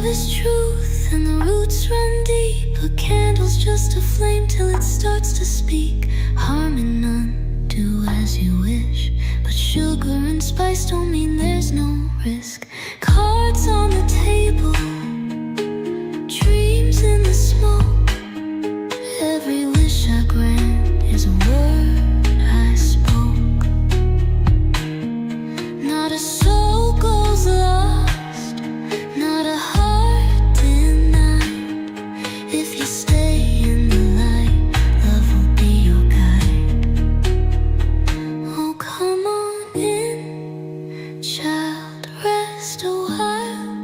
is truth and the roots run deep. A candle's just a flame till it starts to speak. Harm in none, do as you wish. But sugar and spice don't mean there's no risk. Cards on the table, dreams in the smoke. Every wish I grant is a word I spoke. Not a soul goes lost, not a heart denied. If you stay in the light, love will be your guide. Oh, come on in, child, rest a while.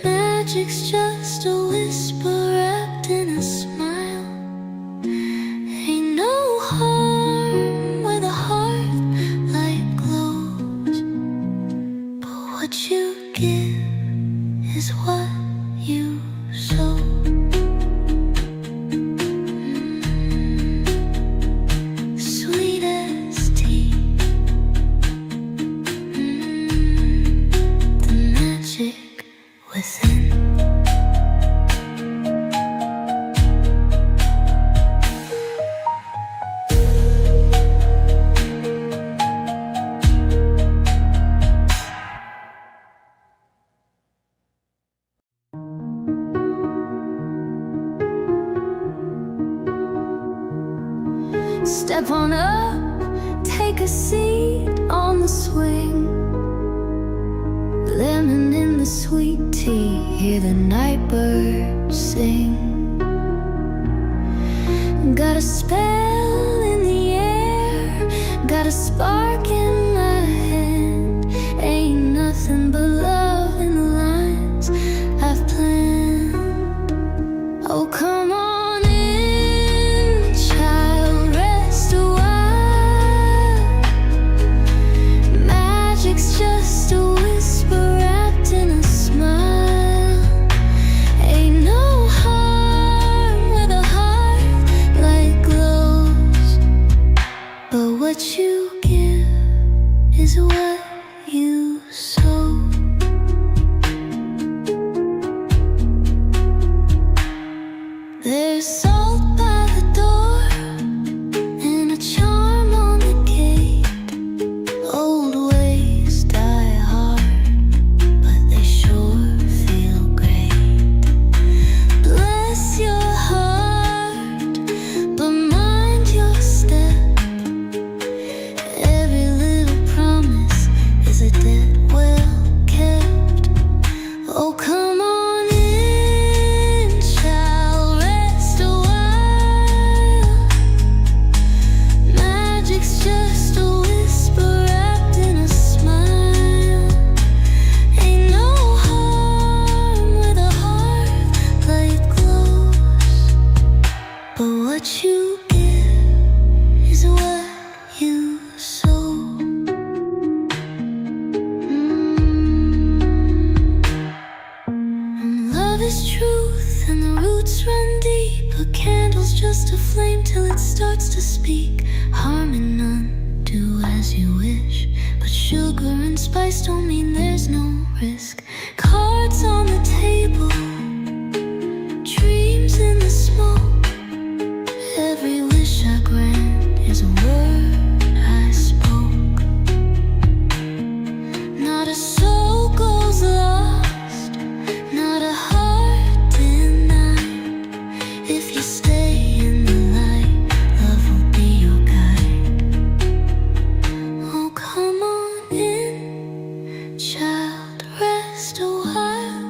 Magic's just a whisper wrapped in a smile. Ain't no harm where the heart light glows. But what you give is what you sow. Sweet as tea. The magic within. Step on up, take a seat on the swing. Lemon in the sweet tea, hear the night birds sing. Got a spell in the air, got a spark in my hand. Ain't nothing but love in the lines I've planned. Oh, come on. Just a whisper wrapped in a smile. Ain't no harm where the heart light glows. But what you give is what you sow. There's salt by the door and a charm on the gate. Old ways die hard, but they sure feel great. Bless your heart, but mind your step. Every little promise is a debt well kept. Oh, come on in, child, rest a while. Magic's just a whisper wrapped in a smile. Ain't no harm where the heart light glows. But what you give is what you sow. And love is truth and the roots run deep. A candle's just a flame till it starts to speak. Harm in none, do as you wish. But sugar and spice don't mean there's no risk. Cards on the table, dreams in the smoke. Every wish I grant is a word I spoke. Not a soul goes lost, not a heart denied. If you stay in the light, love will be your guide. Oh, come on in, child, rest a while.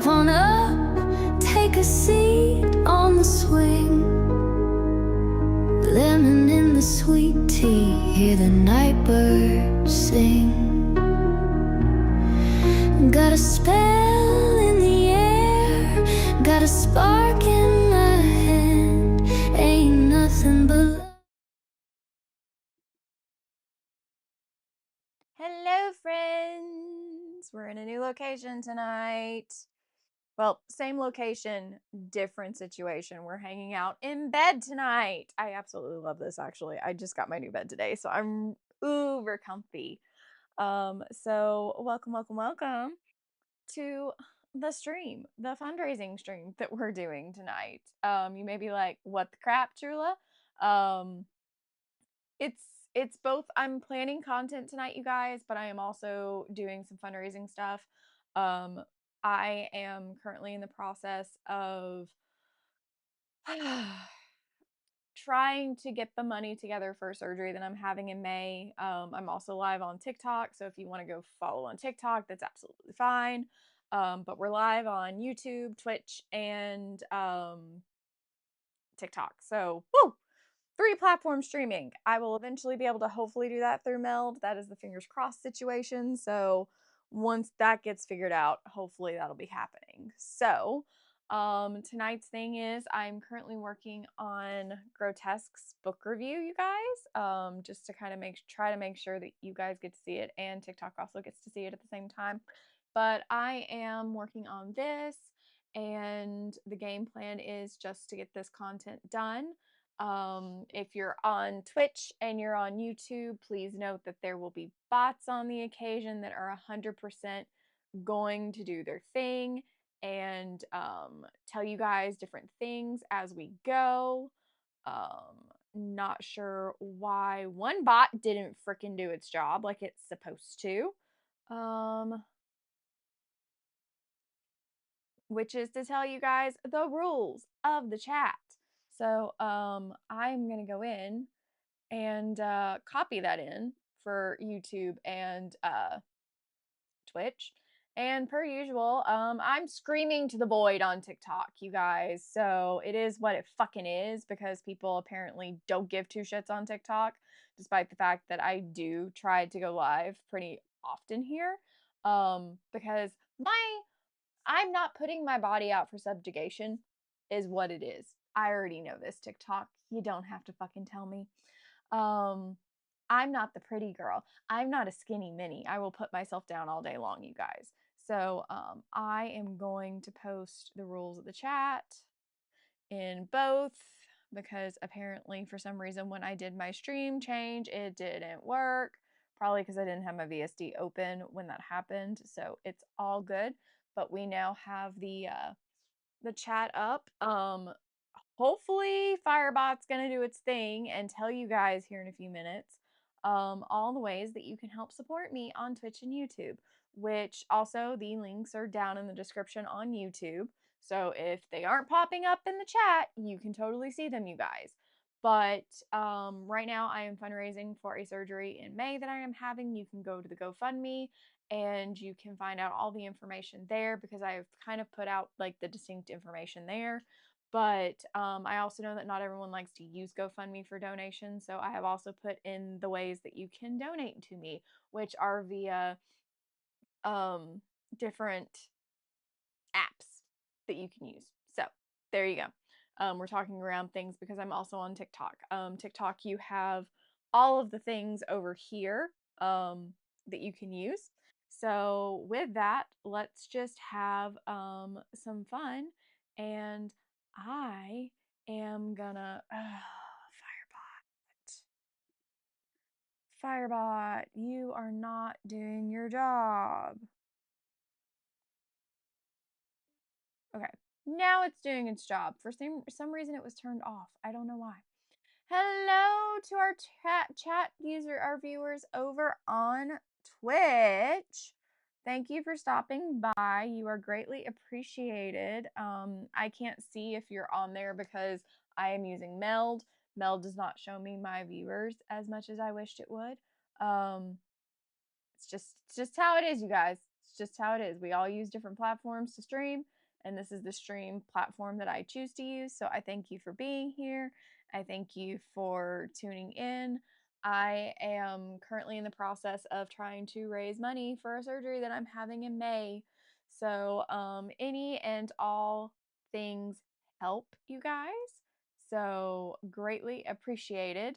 Step on up, take a seat on the swing. Lemon in the sweet tea, hear the night birds sing. Got a spell in the air, got a spark in my hand. Ain't nothing but love. Hello, friends. We're in a new location tonight. Well, same location, different situation. We're hanging out in bed tonight. I absolutely love this, actually. I just got my new bed today, so I'm uber comfy. So welcome to the stream, the fundraising stream that we're doing tonight. You may be like, what the crap, Trula? Um, it's it's both. I'm planning content tonight, you guys, but I am also doing some fundraising stuff. Um, I am currently in the process of trying to get the money together for surgery that I'm having in May. I'm also live on TikTok, so if you want to go follow on TikTok, that's absolutely fine. But we're live on YouTube, Twitch, and TikTok. So, woo! 3 platform streaming. I will eventually be able to hopefully do that through Meld. That is the fingers crossed situation. So once that gets figured out, hopefully that'll be happening. So tonight's thing is I'm currently working on Grotesque's book review, you guys, just to kind of try to make sure that you guys get to see it and TikTok also gets to see it at the same time. But I am working on this, and the game plan is just to get this content done. If you're on Twitch and you're on YouTube, please note that there will be bots on the occasion that are 100% going to do their thing and tell you guys different things as we go. Not sure why one bot didn't fricking do its job like it's supposed to. Which is to tell you guys the rules of the chat. So I'm gonna go in and copy that in for YouTube and Twitch. And per usual, I'm screaming to the void on TikTok, you guys. So it is what it fucking is, because people apparently don't give two shits on TikTok, despite the fact that I do try to go live pretty often here. Because I'm not putting my body out for subjugation, is what it is. I already know this, TikTok. You don't have to fucking tell me. Um, I'm not the pretty girl. I'm not a skinny mini. I will put myself down all day long, you guys. So I am going to post the rules of the chat in both, because apparently for some reason when I did my stream change, it didn't work. Probably because I didn't have my VSD open when that happened. So it's all good. But we now have the chat up. Hopefully Firebot's gonna do its thing and tell you guys here in a few minutes all the ways that you can help support me on Twitch and YouTube, which also the links are down in the description on YouTube. So if they aren't popping up in the chat, you can totally see them, you guys. But right now I am fundraising for a surgery in May that I am having. You can go to the GoFundMe and you can find out all the information there, because I've kind of put out like the distinct information there. But I also know that not everyone likes to use GoFundMe for donations, so I have also put in the ways that you can donate to me, which are via different apps that you can use. So there you go. We're talking around things because I'm also on TikTok. TikTok, you have all of the things over here that you can use. So with that, let's just have some fun, and I am gonna Firebot, you are not doing your job. Okay, now it's doing its job. For some reason it was turned off. I don't know why. Hello to our chat user, our viewers over on Twitch. Thank you for stopping by. You are greatly appreciated. I can't see if you're on there because I am using Meld. Meld does not show me my viewers as much as I wished it would. It's just how it is, you guys. It's just how it is. We all use different platforms to stream, and this is the stream platform that I choose to use. So I thank you for being here. I thank you for tuning in. I am currently in the process of trying to raise money for a surgery that I'm having in May. So any and all things help, you guys. So greatly appreciated.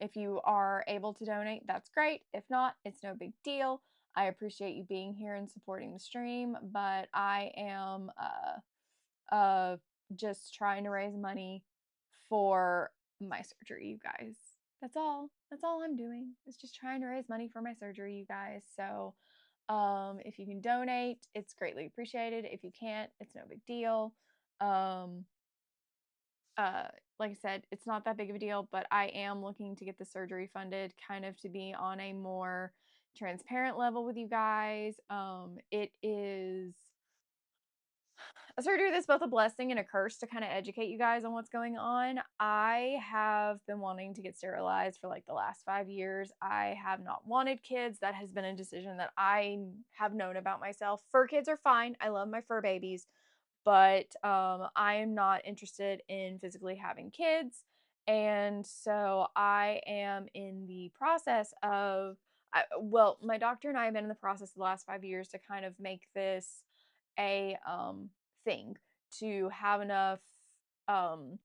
If you are able to donate, that's great. If not, it's no big deal. I appreciate you being here and supporting the stream, but I am just trying to raise money for my surgery, you guys. That's all. That's all I'm doing. Is just trying to raise money for my surgery, you guys. So, if you can donate, it's greatly appreciated. If you can't, it's no big deal. Um, uh, like I said, it's not that big of a deal, but I am looking to get the surgery funded kind of to be on a more transparent level with you guys. It is a surgery that's both a blessing and a curse to kind of educate you guys on what's going on. I have been wanting to get sterilized for like the last 5 years. I have not wanted kids. That has been a decision that I have known about myself. Fur kids are fine. I love my fur babies, but I am not interested in physically having kids. And so I am in the process of, well, my doctor and I have been in the process the last 5 years to kind of make this a thing, to have enough um,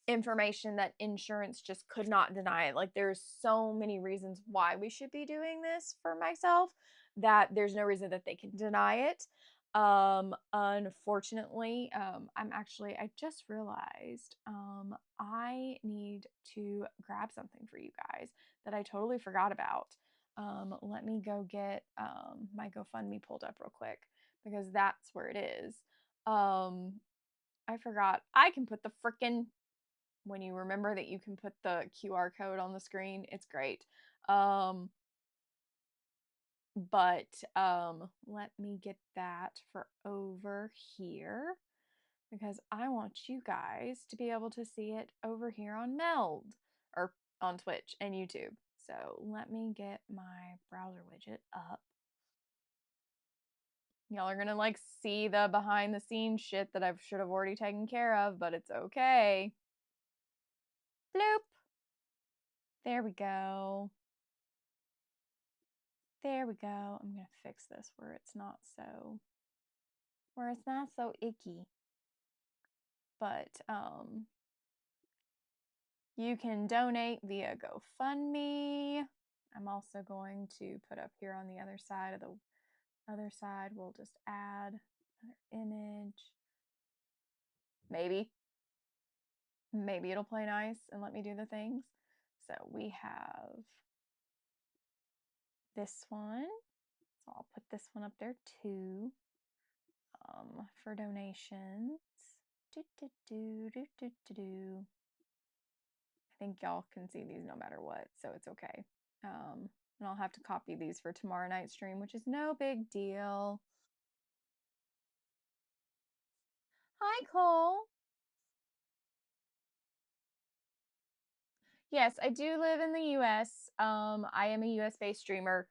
information that insurance just could not deny it. Like, there's so many reasons why we should be doing this for myself that there's no reason that they can deny it. Unfortunately, I just realized I need to grab something for you guys that I totally forgot about. Let me go get my GoFundMe pulled up real quick because that's where it is. I forgot. I can put the frickin' when you remember that you can put the QR code on the screen, it's great. But let me get that for over here because I want you guys to be able to see it over here on Meld or on Twitch and YouTube. So let me get my browser widget up. Y'all are gonna like see the behind the scenes shit that I should have already taken care of, but it's okay. Bloop. There we go. There we go. I'm gonna fix this where it's not so icky. But you can donate via GoFundMe. I'm also going to put up here on the other side we'll just add another image. Maybe it'll play nice and let me do the things. So we have this one. So I'll put this one up there too. For donations. I think y'all can see these no matter what, so it's okay. And I'll have to copy these for tomorrow night's stream, which is no big deal. Hi, Cole. Yes, I do live in the US. I am a US-based streamer,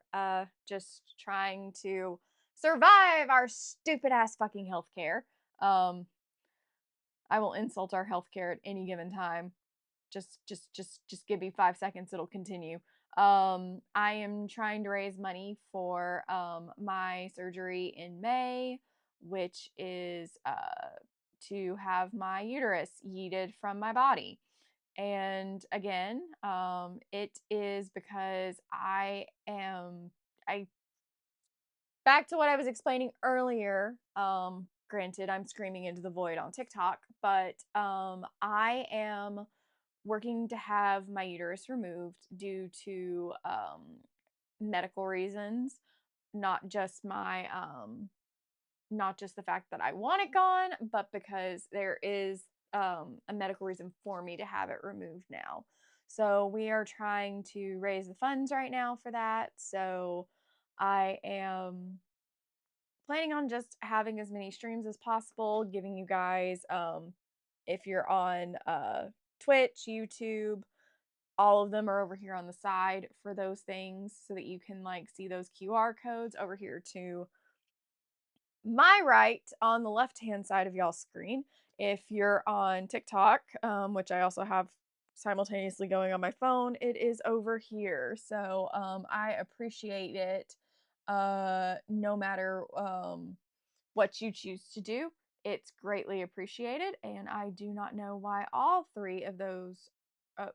just trying to survive our stupid ass fucking healthcare. I will insult our healthcare at any given time. Just give me 5 seconds, it'll continue. I am trying to raise money for my surgery in May, which is to have my uterus yeeted from my body. And again, it is because I back to what I was explaining earlier. Granted, I'm screaming into the void on TikTok, but I am working to have my uterus removed due to medical reasons, not just my not just the fact that I want it gone, but because there is a medical reason for me to have it removed now. So we are trying to raise the funds right now for that. So I am planning on just having as many streams as possible, giving you guys if you're on Twitch, YouTube, all of them are over here on the side for those things so that you can like see those QR codes over here to my right on the left hand side of y'all's screen. If you're on TikTok, which I also have simultaneously going on my phone, it is over here. So I appreciate it no matter what you choose to do. It's greatly appreciated. And I do not know why all three of those,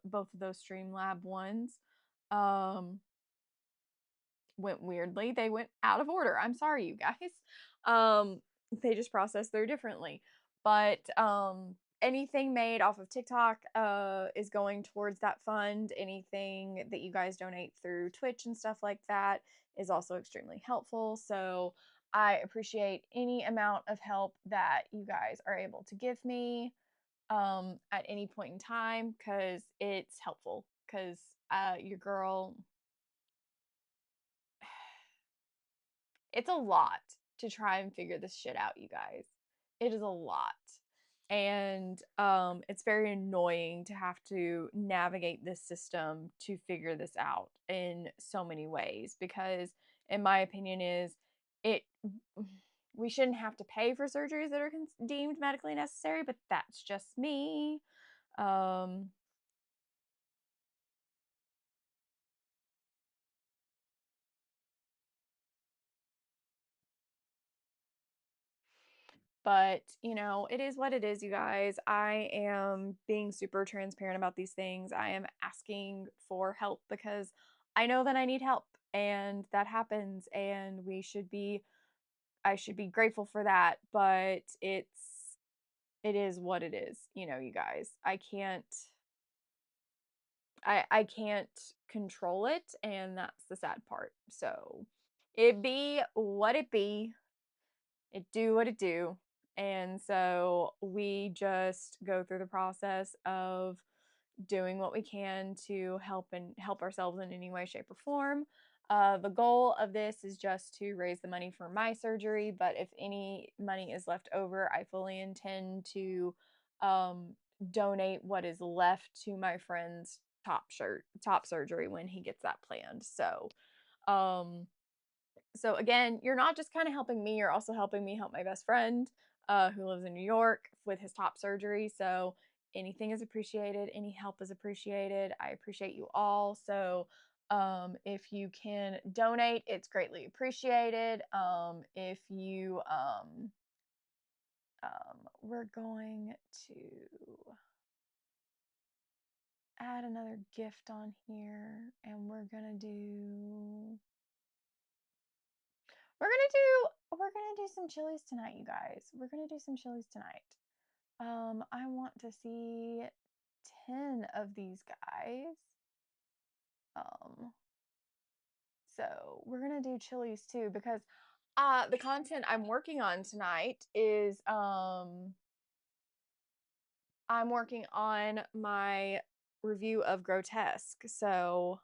both of those Streamlab ones, um, went weirdly. They went out of order. I'm sorry, you guys. Um, they just process through differently. But anything made off of TikTok is going towards that fund. Anything that you guys donate through Twitch and stuff like that is also extremely helpful. So I appreciate any amount of help that you guys are able to give me at any point in time because it's helpful. Because your girl, it's a lot to try and figure this shit out, you guys. It is a lot. And it's very annoying to have to navigate this system to figure this out in so many ways because in my opinion is it we shouldn't have to pay for surgeries that are deemed medically necessary, but that's just me. Um But, it is what it is, you guys. I am being super transparent about these things. I am asking for help because I know that I need help and that happens and I should be grateful for that, but it is what it is, you guys. I can't control it and that's the sad part. So, it be what it be. It do what it do. And so we just go through the process of doing what we can to help ourselves in any way, shape, or form. The goal of this is just to raise the money for my surgery, but if any money is left over, I fully intend to um, donate what is left to my friend's top surgery when he gets that planned. Um, so again, you're not just kind of helping me, you're also helping me help my best friend who lives in New York with his top surgery. So anything is appreciated, any help is appreciated. I appreciate you all. So if you can donate, it's greatly appreciated. If you we're going to add another gift on here and we're gonna do some chilies tonight, you guys. We're gonna do some chilies tonight. I want to see 10 of these guys. Um, so we're gonna do chilies too because the content I'm working on tonight is I'm working on my review of Grotesque. So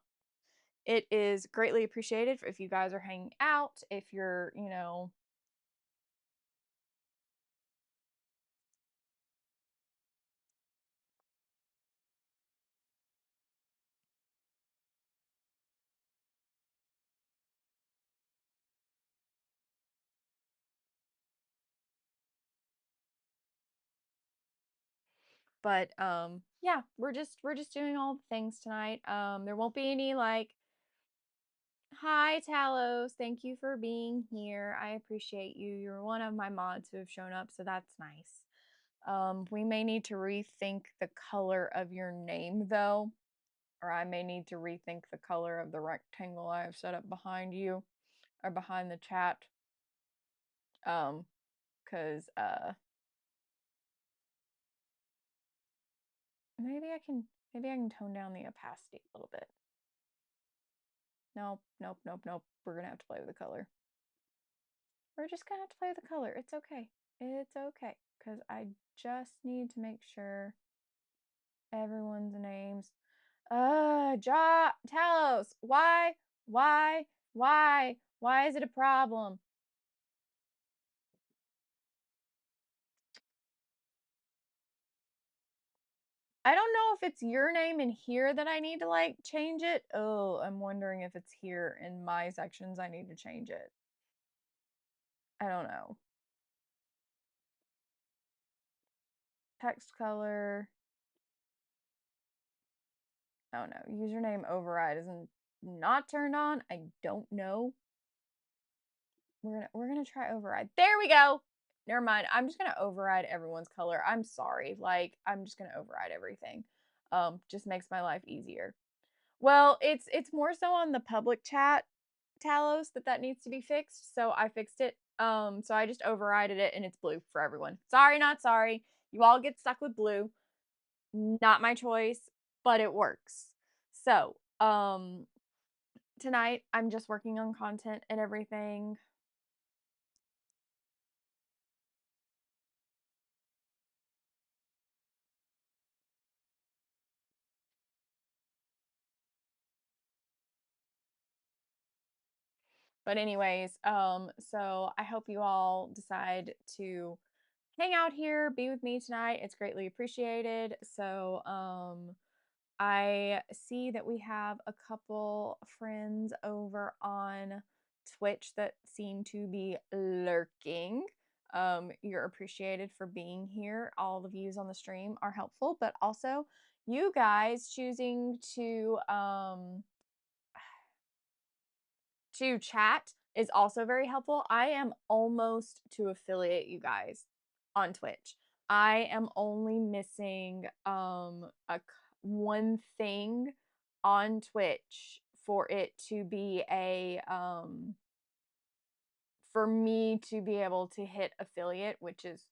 it is greatly appreciated if you guys are hanging out, if you're, but yeah, we're just doing all the things tonight. There won't be any like hi Talos, thank you for being here. I appreciate you. You're one of my mods who have shown up, so that's nice. We may need to rethink the color of your name though, or I may need to rethink the color of the rectangle I have set up behind you or behind the chat. Cause maybe I can tone down the opacity a little bit. Nope, nope, nope, nope. We're gonna have to play with the color. We're just gonna have to play with the color. It's okay. It's okay. Because I just need to make sure everyone's names. Talos, why, why is it a problem? I don't know if it's your name in here that I need to like change it. Oh, I'm wondering if it's here in my sections I need to change it. I don't know. Text color. Oh no, username override isn't not turned on. I don't know. We're gonna try override. There we go. Never mind. I'm just gonna override everyone's color. I'm sorry. Like I'm just gonna override everything. Just makes my life easier. Well, it's more so on the public chat Talos that needs to be fixed. So I fixed it. So I just overrided it and it's blue for everyone. Sorry, not sorry. You all get stuck with blue. Not my choice, but it works. So, tonight I'm just working on content and everything. But anyways, so I hope you all decide to hang out here, be with me tonight. It's greatly appreciated. So, I see that we have a couple friends over on Twitch that seem to be lurking. You're appreciated for being here. All the views on the stream are helpful, but also you guys choosing to chat is also very helpful. I am almost to affiliate you guys on Twitch. I am only missing one thing on Twitch for it to be a for me to be able to hit affiliate, which is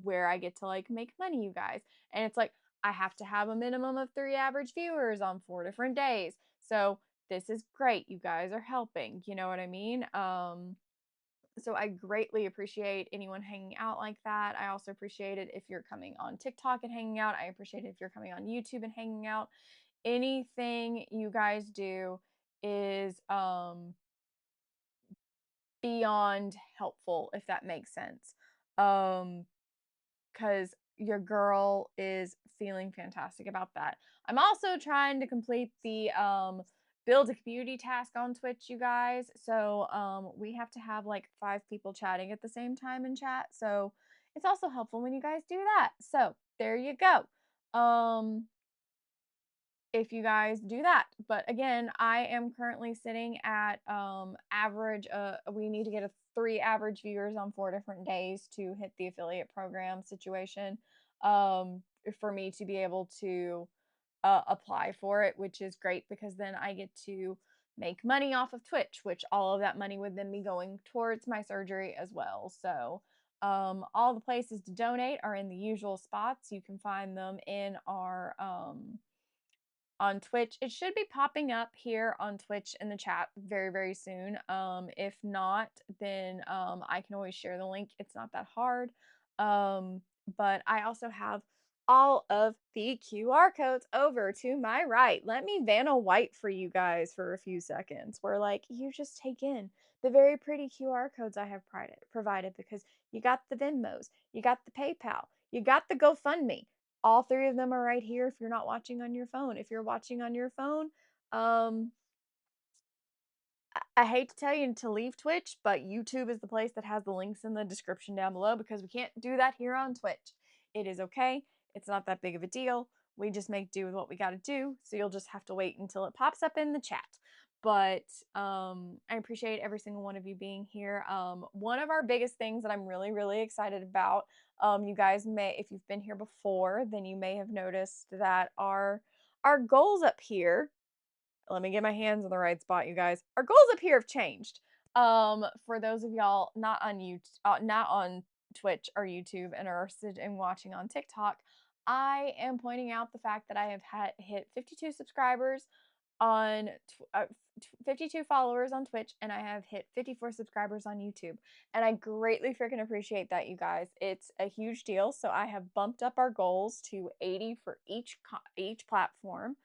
where I get to like make money, you guys. And it's like I have to have a minimum of 3 average viewers on 4 different days. So this is great. You guys are helping. You know what I mean? So I greatly appreciate anyone hanging out like that. I also appreciate it if you're coming on TikTok and hanging out. I appreciate it if you're coming on YouTube and hanging out. Anything you guys do is beyond helpful, if that makes sense. Because your girl is feeling fantastic about that. I'm also trying to complete the build a community task on Twitch, you guys. So we have to have like 5 people chatting at the same time in chat. So it's also helpful when you guys do that. So there you go. If you guys do that. But again, I am currently sitting at average we need to get a 3 average viewers on 4 different days to hit the affiliate program situation for me to be able to apply for it, which is great because then I get to make money off of Twitch, which all of that money would then be going towards my surgery as well. So all the places to donate are in the usual spots. You can find them in our on Twitch. It should be popping up here on Twitch in the chat very, very soon. If not, then I can always share the link. It's not that hard. But I also have all of the QR codes over to my right. Let me Vanna White for you guys for a few seconds. Where like you just take in the very pretty QR codes I have provided because you got the Venmos, you got the PayPal, you got the GoFundMe. All 3 of them are right here if you're not watching on your phone. If you're watching on your phone, um, I hate to tell you to leave Twitch, but YouTube is the place that has the links in the description down below because we can't do that here on Twitch. It is okay. It's not that big of a deal. We just make do with what we got to do. So you'll just have to wait until it pops up in the chat. But I appreciate every single one of you being here. One of our biggest things that I'm really, really excited about, you guys may, if you've been here before, then you may have noticed that our goals up here, let me get my hands in the right spot, you guys. Our goals up here have changed. For those of y'all not on not on Twitch or YouTube and are sitting watching on TikTok, I am pointing out the fact that I have hit 52 subscribers on 52 followers on Twitch, and I have hit 54 subscribers on YouTube. And I greatly freaking appreciate that, you guys. It's a huge deal. So I have bumped up our goals to 80 for each platform.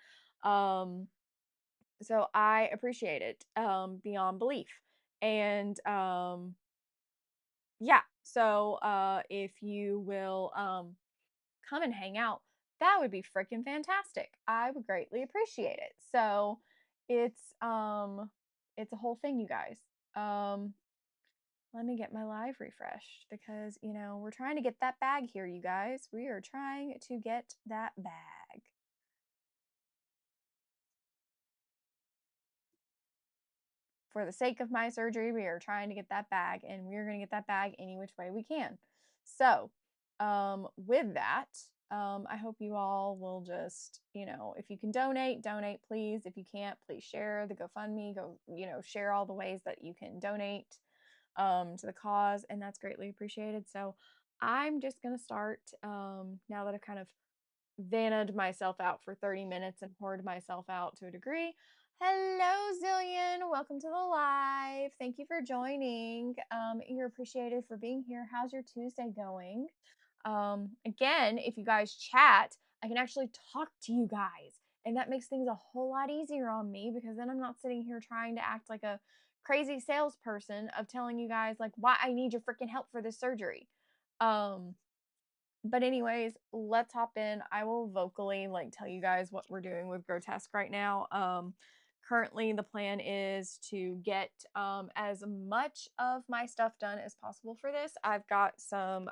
So I appreciate it beyond belief. And yeah, so if you will come and hang out, that would be freaking fantastic. I would greatly appreciate it. So it's a whole thing, you guys. Um let me get my live refreshed because, we're trying to get that bag here, you guys. We are trying to get that bag. For the sake of my surgery, we are trying to get that bag, and we're going to get that bag any which way we can. So, with that, I hope you all will just, if you can donate, please. If you can't, please share the GoFundMe. Go, share all the ways that you can donate to the cause, and that's greatly appreciated. So, I'm just going to start now that I've kind of vana'd myself out for 30 minutes and poured myself out to a degree. Hello, Zillion. Welcome to the live. Thank you for joining. You're appreciated for being here. How's your Tuesday going? Again, if you guys chat, I can actually talk to you guys. And that makes things a whole lot easier on me because then I'm not sitting here trying to act like a crazy salesperson of telling you guys like why I need your freaking help for this surgery. But anyways, let's hop in. I will vocally like tell you guys what we're doing with Grotesque right now. Currently the plan is to get as much of my stuff done as possible for this. I've got some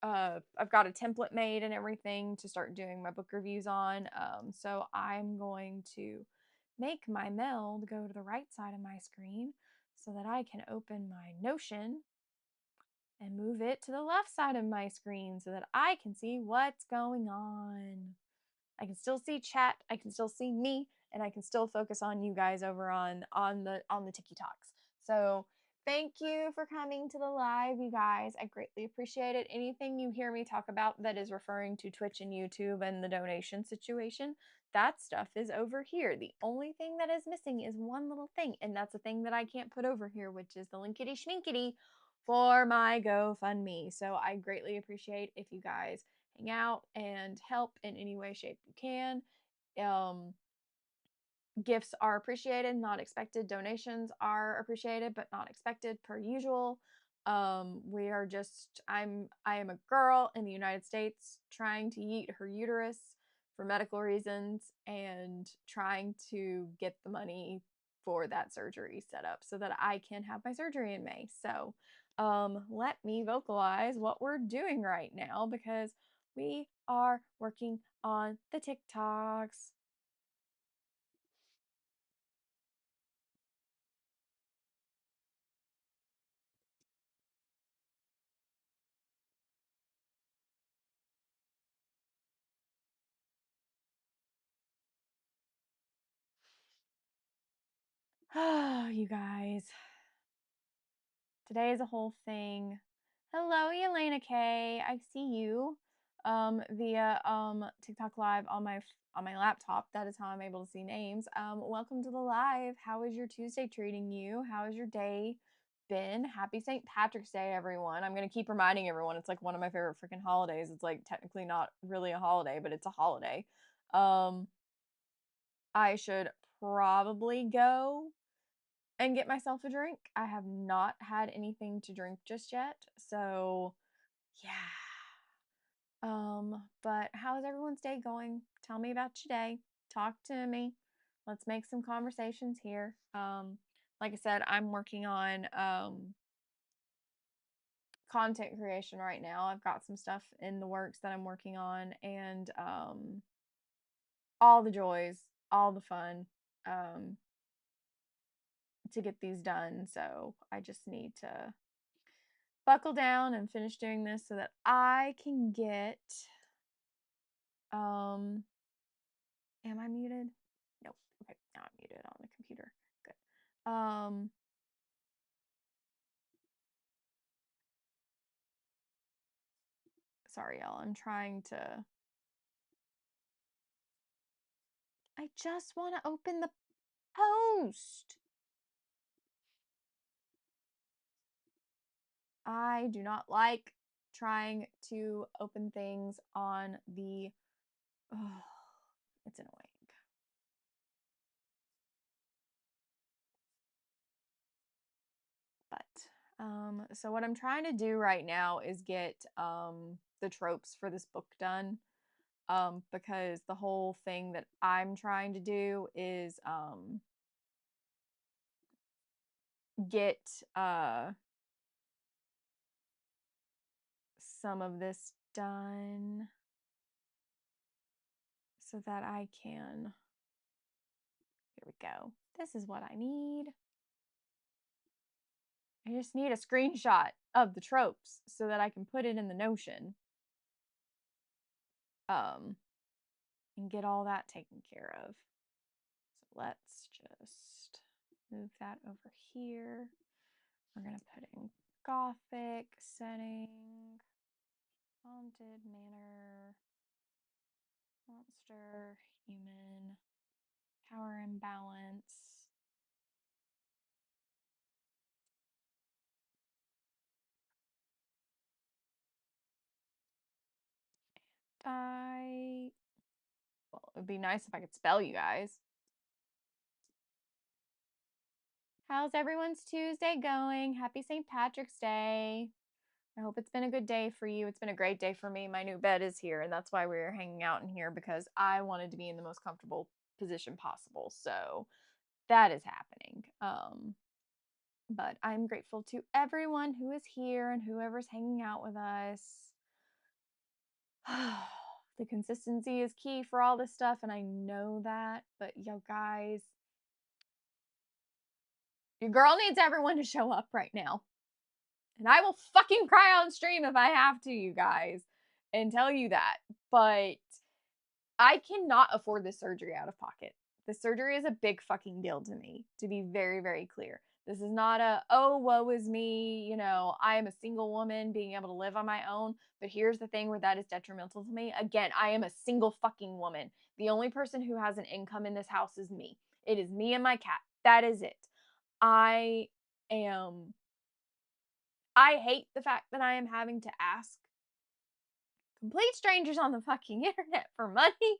I've got a template made and everything to start doing my book reviews on. So I'm going to make my meld go to the right side of my screen so that I can open my Notion and move it to the left side of my screen so that I can see what's going on. I can still see chat, I can still see me, and I can still focus on you guys over on the TikToks. So thank you for coming to the live, you guys. I greatly appreciate it. Anything you hear me talk about that is referring to Twitch and YouTube and the donation situation, that stuff is over here. The only thing that is missing is one little thing, and that's a thing that I can't put over here, which is the linkity schminkity for my GoFundMe. So I greatly appreciate if you guys hang out and help in any way, shape you can. Um, Gifts are appreciated, not expected. Donations are appreciated, but not expected per usual. We are just I am a girl in the United States trying to yeet her uterus for medical reasons and trying to get the money for that surgery set up so that I can have my surgery in May. So let me vocalize what we're doing right now because we are working on the TikToks. Oh, you guys. Today is a whole thing. Hello, Elena K. I see you via TikTok live on my laptop. That is how I'm able to see names. Welcome to the live. How is your Tuesday treating you? How has your day been? Happy St. Patrick's Day, everyone. I'm gonna keep reminding everyone it's like one of my favorite freaking holidays. It's like technically not really a holiday, but it's a holiday. I should probably go and get myself a drink. I have not had anything to drink just yet. So, yeah. But how's everyone's day going? Tell me about your day. Talk to me. Let's make some conversations here. Like I said, I'm working on content creation right now. I've got some stuff in the works that I'm working on and all the joys, all the fun. To get these done. So I just need to buckle down and finish doing this so that I can get am I muted? Nope. Okay, now I'm muted on the computer. Good. Sorry y'all. I'm trying to I just want to open the post. I do not like trying to open things on the oh, it's annoying. But so what I'm trying to do right now is get the tropes for this book done. because the whole thing that I'm trying to do is get some of this done so that I can, here we go. This is what I need. I just need a screenshot of the tropes so that I can put it in the Notion. And get all that taken care of. So let's just move that over here. We're gonna put in Gothic setting, haunted manor, monster, human, power imbalance. Well, it would be nice if I could spell you guys. How's everyone's Tuesday going? Happy St. Patrick's Day. I hope it's been a good day for you. It's been a great day for me. My new bed is here, and that's why we were hanging out in here, because I wanted to be in the most comfortable position possible. So that is happening. But I'm grateful to everyone who is here and whoever's hanging out with us. The consistency is key for all this stuff, and I know that. But yo, guys, your girl needs everyone to show up right now. And I will fucking cry on stream if I have to, you guys, and tell you that. But I cannot afford this surgery out of pocket. This surgery is a big fucking deal to me, to be very, very clear. This is not a, oh, woe is me, you know, I am a single woman being able to live on my own. But here's the thing where that is detrimental to me. Again, I am a single fucking woman. The only person who has an income in this house is me. It is me and my cat. That is it. I hate the fact that I am having to ask complete strangers on the fucking internet for money.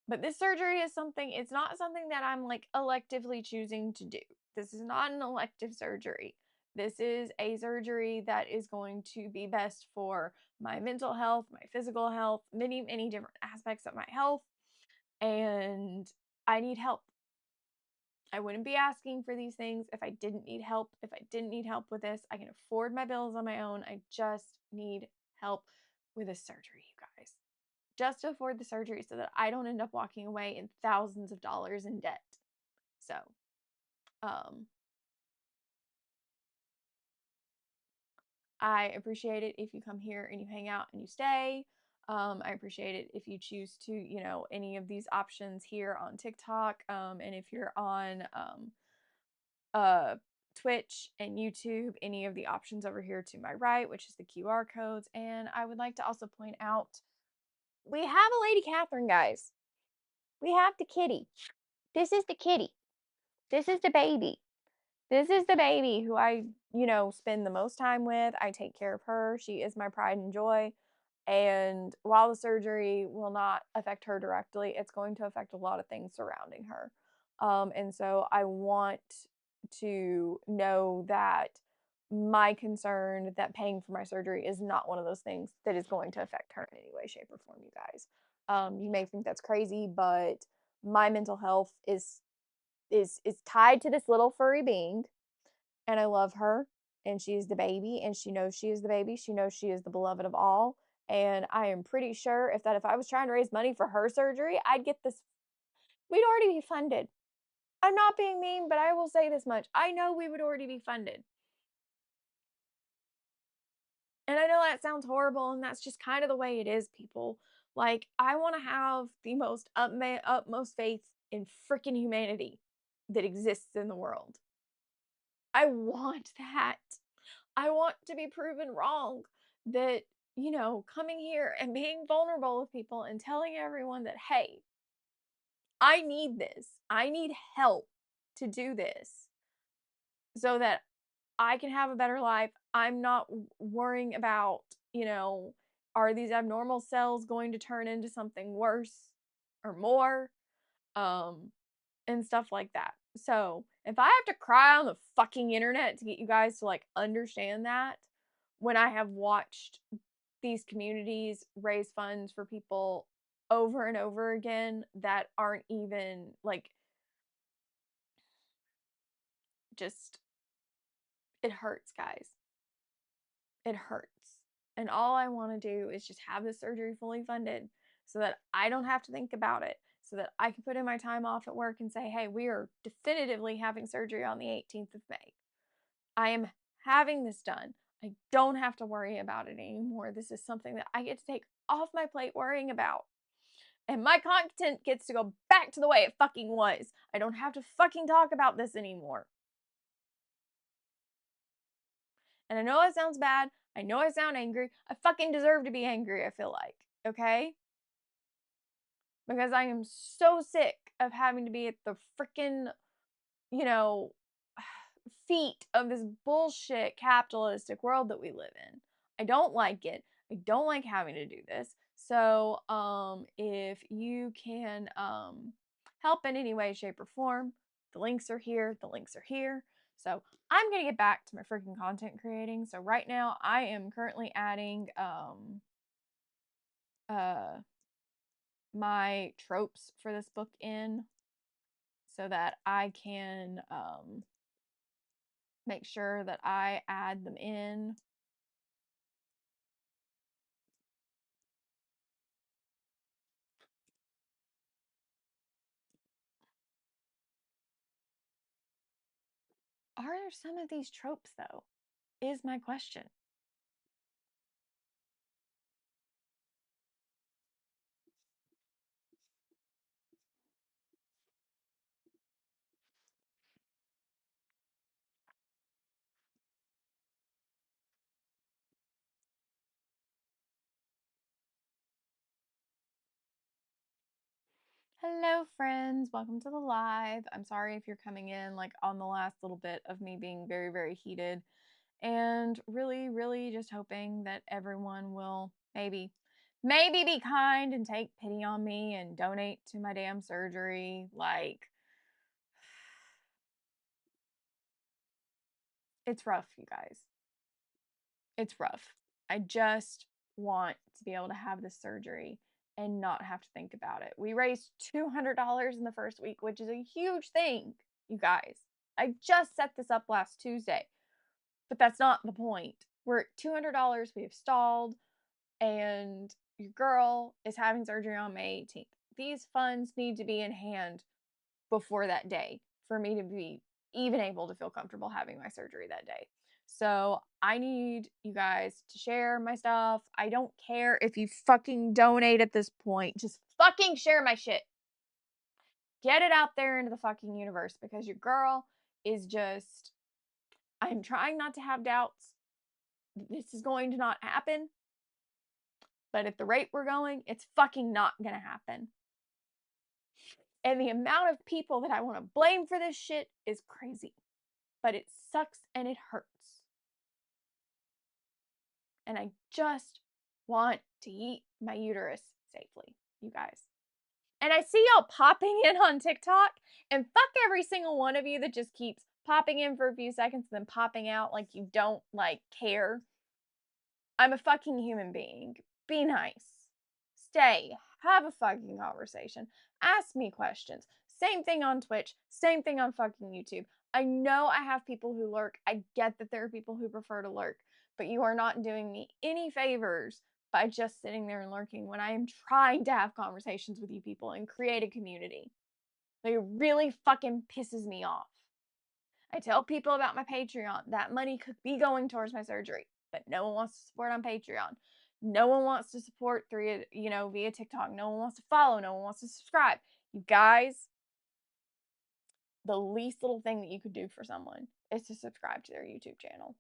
But this surgery is something, it's not something that I'm like electively choosing to do. This is not an elective surgery. This is a surgery that is going to be best for my mental health, my physical health, many, many different aspects of my health. And I need help. I wouldn't be asking for these things if I didn't need help. If I didn't need help with this, I can afford my bills on my own. I just need help with this surgery, you guys. Just to afford the surgery so that I don't end up walking away in thousands of dollars in debt. So, I appreciate it if you come here and you hang out and you stay. I appreciate it if you choose to, you know, any of these options here on TikTok. And if you're on Twitch and YouTube, any of the options over here to my right, which is the QR codes. And I would like to also point out, we have a Lady Catherine, guys. We have the kitty. This is the kitty. This is the baby. This is the baby who I, you know, spend the most time with. I take care of her. She is my pride and joy. And while the surgery will not affect her directly, it's going to affect a lot of things surrounding her. And so I want to know that my concern that paying for my surgery is not one of those things that is going to affect her in any way, shape, or form, you guys. You may think that's crazy, but my mental health is tied to this little furry being, and I love her, and she's the baby, and she knows she is the baby. She knows she is the beloved of all. And I am pretty sure if I was trying to raise money for her surgery, I'd get this, we'd already be funded. I'm not being mean, but I will say this much. I know we would already be funded. And I know that sounds horrible, and that's just kind of the way it is, people. Like, I want to have the most utmost faith in freaking humanity that exists in the world. I want that. I want to be proven wrong that, you know, coming here and being vulnerable with people and telling everyone that, hey, I need this. I need help to do this so that I can have a better life. I'm not worrying about, you know, are these abnormal cells going to turn into something worse or more? And stuff like that. So if I have to cry on the fucking internet to get you guys to like understand that, when I have watched these communities raise funds for people over and over again that aren't even like, just, it hurts, guys. It hurts. And all I want to do is just have the surgery fully funded so that I don't have to think about it, so that I can put in my time off at work and say, hey, we are definitively having surgery on the 18th of May. I am having this done. I don't have to worry about it anymore. This is something that I get to take off my plate worrying about. And my content gets to go back to the way it fucking was. I don't have to fucking talk about this anymore. And I know it sounds bad. I know I sound angry. I fucking deserve to be angry, I feel like. Okay? Because I am so sick of having to be at the freaking, you know, feet of this bullshit capitalistic world that we live in. I don't like it. I don't like having to do this. So, if you can help in any way, shape, or form, the links are here. The links are here. So I'm gonna get back to my freaking content creating. So right now I am currently adding uh my tropes for this book in so that I can make sure that I add them in. Are there some of these tropes, though? Is my question. Hello, friends. Welcome to the live. I'm sorry if you're coming in like on the last little bit of me being very, very heated. And really, really just hoping that everyone will maybe be kind and take pity on me and donate to my damn surgery. Like, it's rough, you guys. It's rough. I just want to be able to have this surgery and not have to think about it. We raised $200 in the first week, which is a huge thing, you guys. I just set this up last Tuesday, but that's not the point. We're at $200. We have stalled, and your girl is having surgery on May 18th. These funds need to be in hand before that day for me to be even able to feel comfortable having my surgery that day. So I need you guys to share my stuff. I don't care if you fucking donate at this point. Just fucking share my shit. Get it out there into the fucking universe because your girl is just, I'm trying not to have doubts. This is going to not happen. But at the rate we're going, it's fucking not gonna happen. And the amount of people that I want to blame for this shit is crazy. But it sucks and it hurts. And I just want to eat my uterus safely, you guys. And I see y'all popping in on TikTok, and fuck every single one of you that just keeps popping in for a few seconds and then popping out like you don't like care. I'm a fucking human being. Be nice. Stay. Have a fucking conversation. Ask me questions. Same thing on Twitch. Same thing on fucking YouTube. I know I have people who lurk. I get that there are people who prefer to lurk, but you are not doing me any favors by just sitting there and lurking when I am trying to have conversations with you people and create a community. Like, it really fucking pisses me off. I tell people about my Patreon. That money could be going towards my surgery, but no one wants to support on Patreon. No one wants to support through, via TikTok. No one wants to follow. No one wants to subscribe. You guys, the least little thing that you could do for someone is to subscribe to their YouTube channel,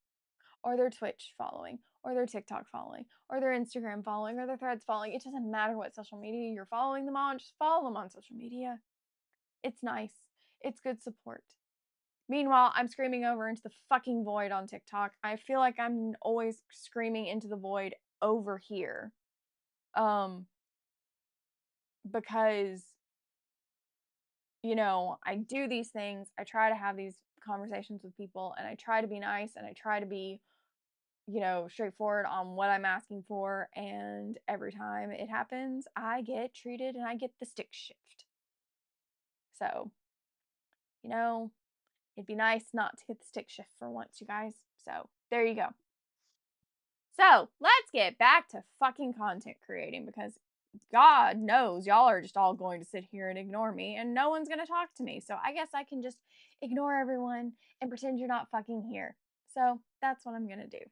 or their Twitch following, or their TikTok following, or their Instagram following, or their Threads following. It doesn't matter what social media you're following them on. Just follow them on social media. It's nice. It's good support. Meanwhile, I'm screaming over into the fucking void on TikTok. I feel like I'm always screaming into the void over here. Because, I do these things. I try to have these conversations with people, and I try to be nice, and I try to be straightforward on what I'm asking for. And every time it happens, I get treated and I get the stick shift. So, you know, it'd be nice not to get the stick shift for once, you guys. So, there you go. So, let's get back to fucking content creating because God knows y'all are just all going to sit here and ignore me and no one's going to talk to me. So, I guess I can just ignore everyone and pretend you're not fucking here. So, that's what I'm going to do.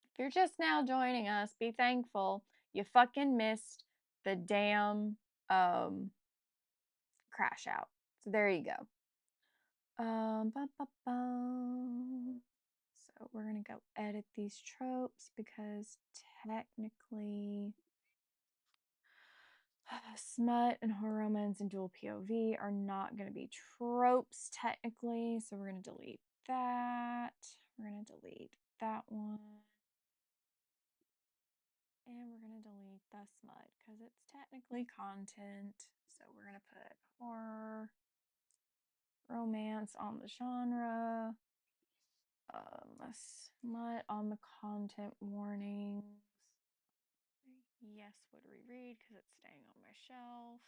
If you're just now joining us, be thankful you fucking missed the damn crash out. So there you go. Ba, ba, ba. So we're gonna go edit these tropes because technically smut and horror romance and dual POV are not gonna be tropes technically. So we're gonna delete that. We're gonna delete that one. And we're going to delete the smut because it's technically content. So we're going to put horror, romance on the genre, smut on the content warnings. Yes, would reread because it's staying on my shelf.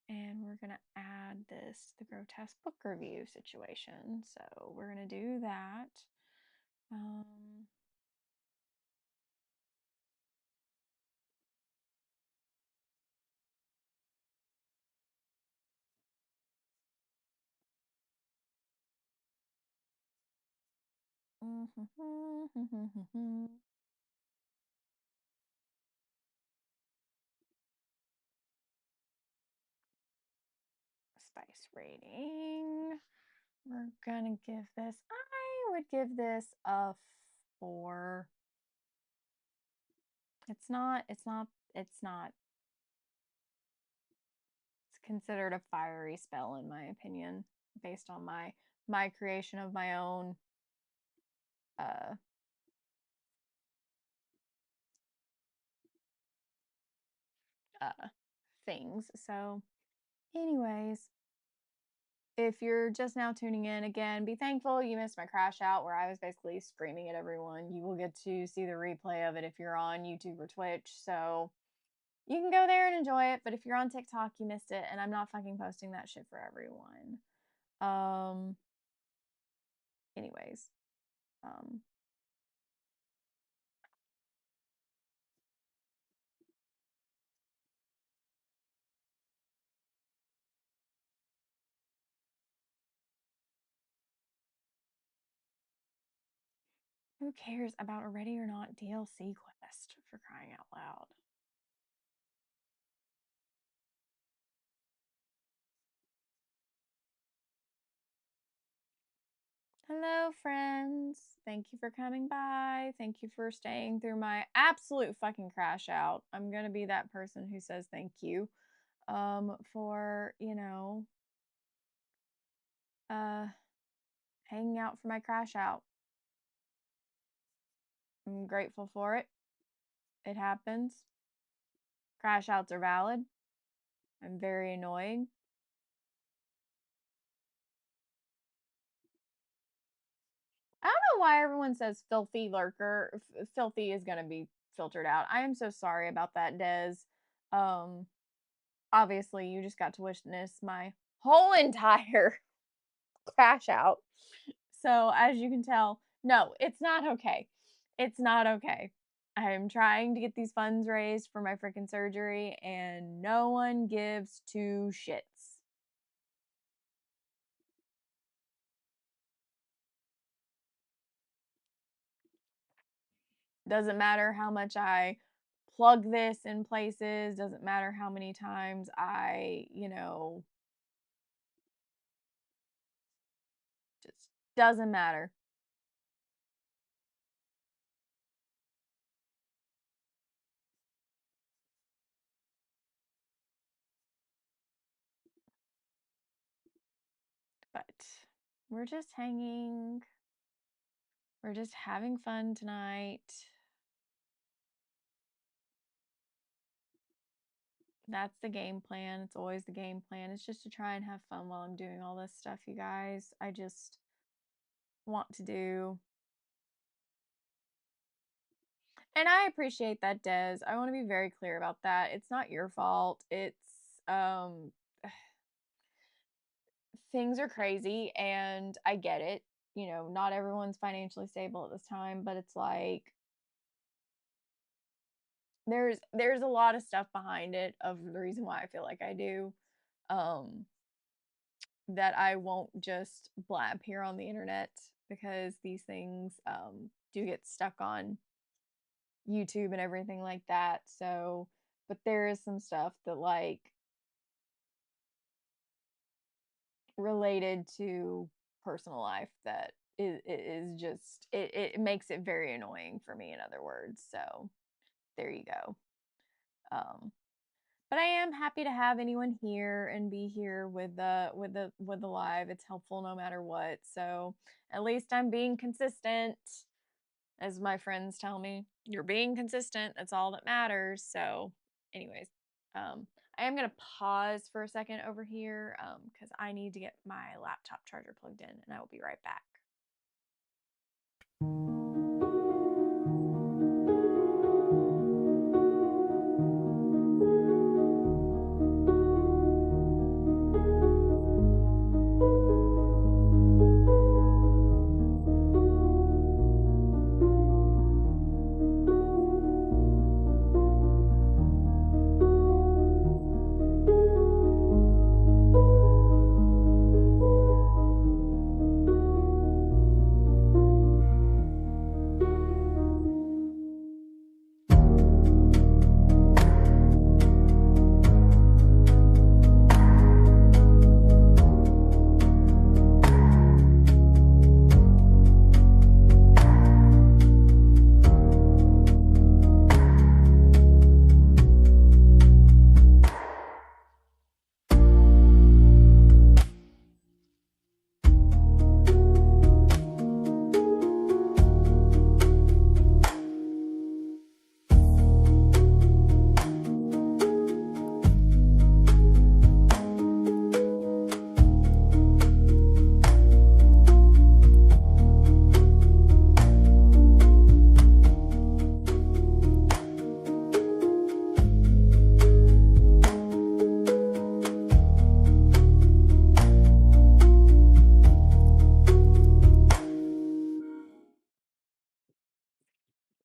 And we're going to add this, the grotesque book review situation. So we're going to do that. Spice rating. We're gonna give this, I would give this a 4. It's not, it's considered a fiery spell in my opinion, based on my creation of my own uh things. So anyways, if you're just now tuning in, again, be thankful you missed my crash out where I was basically screaming at everyone. You will get to see the replay of it if you're on YouTube or Twitch. So you can go there and enjoy it, but if you're on TikTok, you missed it, and I'm not fucking posting that shit for everyone. Anyways, um, who cares about a Ready or Not DLC quest, for crying out loud? Hello, friends. Thank you for coming by. Thank you for staying through my absolute fucking crash out. I'm gonna be that person who says thank you for, hanging out for my crash out. I'm grateful for it. It happens. Crash outs are valid. I'm very annoying. I don't know why everyone says filthy lurker. Filthy is gonna be filtered out. I am so sorry about that, Des. Um, Obviously, you just got to witness my whole entire crash out. So as you can tell, no, it's not okay. It's not okay. I'm trying to get these funds raised for my freaking surgery, and no one gives two shits. Doesn't matter how much I plug this in places, doesn't matter how many times I, just doesn't matter. But we're just hanging. We're just having fun tonight. That's the game plan. It's always the game plan. It's just to try and have fun while I'm doing all this stuff, you guys. I just want to do. And I appreciate that, Des. I want to be very clear about that. It's not your fault. It's um things are crazy and I get it. Not everyone's financially stable at this time, but it's like there's a lot of stuff behind it of the reason why I feel like I do. Um that I won't just blab here on the internet because these things do get stuck on YouTube and everything like that. So, but there is some stuff that like related to personal life that is just it makes it very annoying for me, in other words. So there you go. um but I am happy to have anyone here and be here with the live. It's helpful no matter what, so at least I'm being consistent. As my friends tell me, you're being consistent, that's all that matters. So anyways, I am going to pause for a second over here because I need to get my laptop charger plugged in, and I will be right back.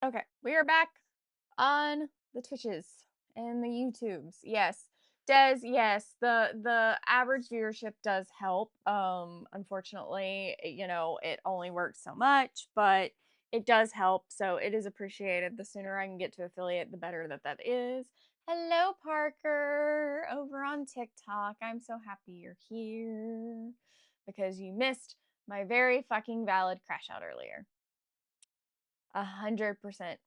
Okay, we are back on the Twitches and the YouTubes. Yes. Des, yes, the average viewership does help. Unfortunately, it only works so much, but it does help, so it is appreciated. The sooner I can get to affiliate, the better that is. Hello, Parker, over on TikTok. I'm so happy you're here because you missed my very fucking valid crash out earlier. 100%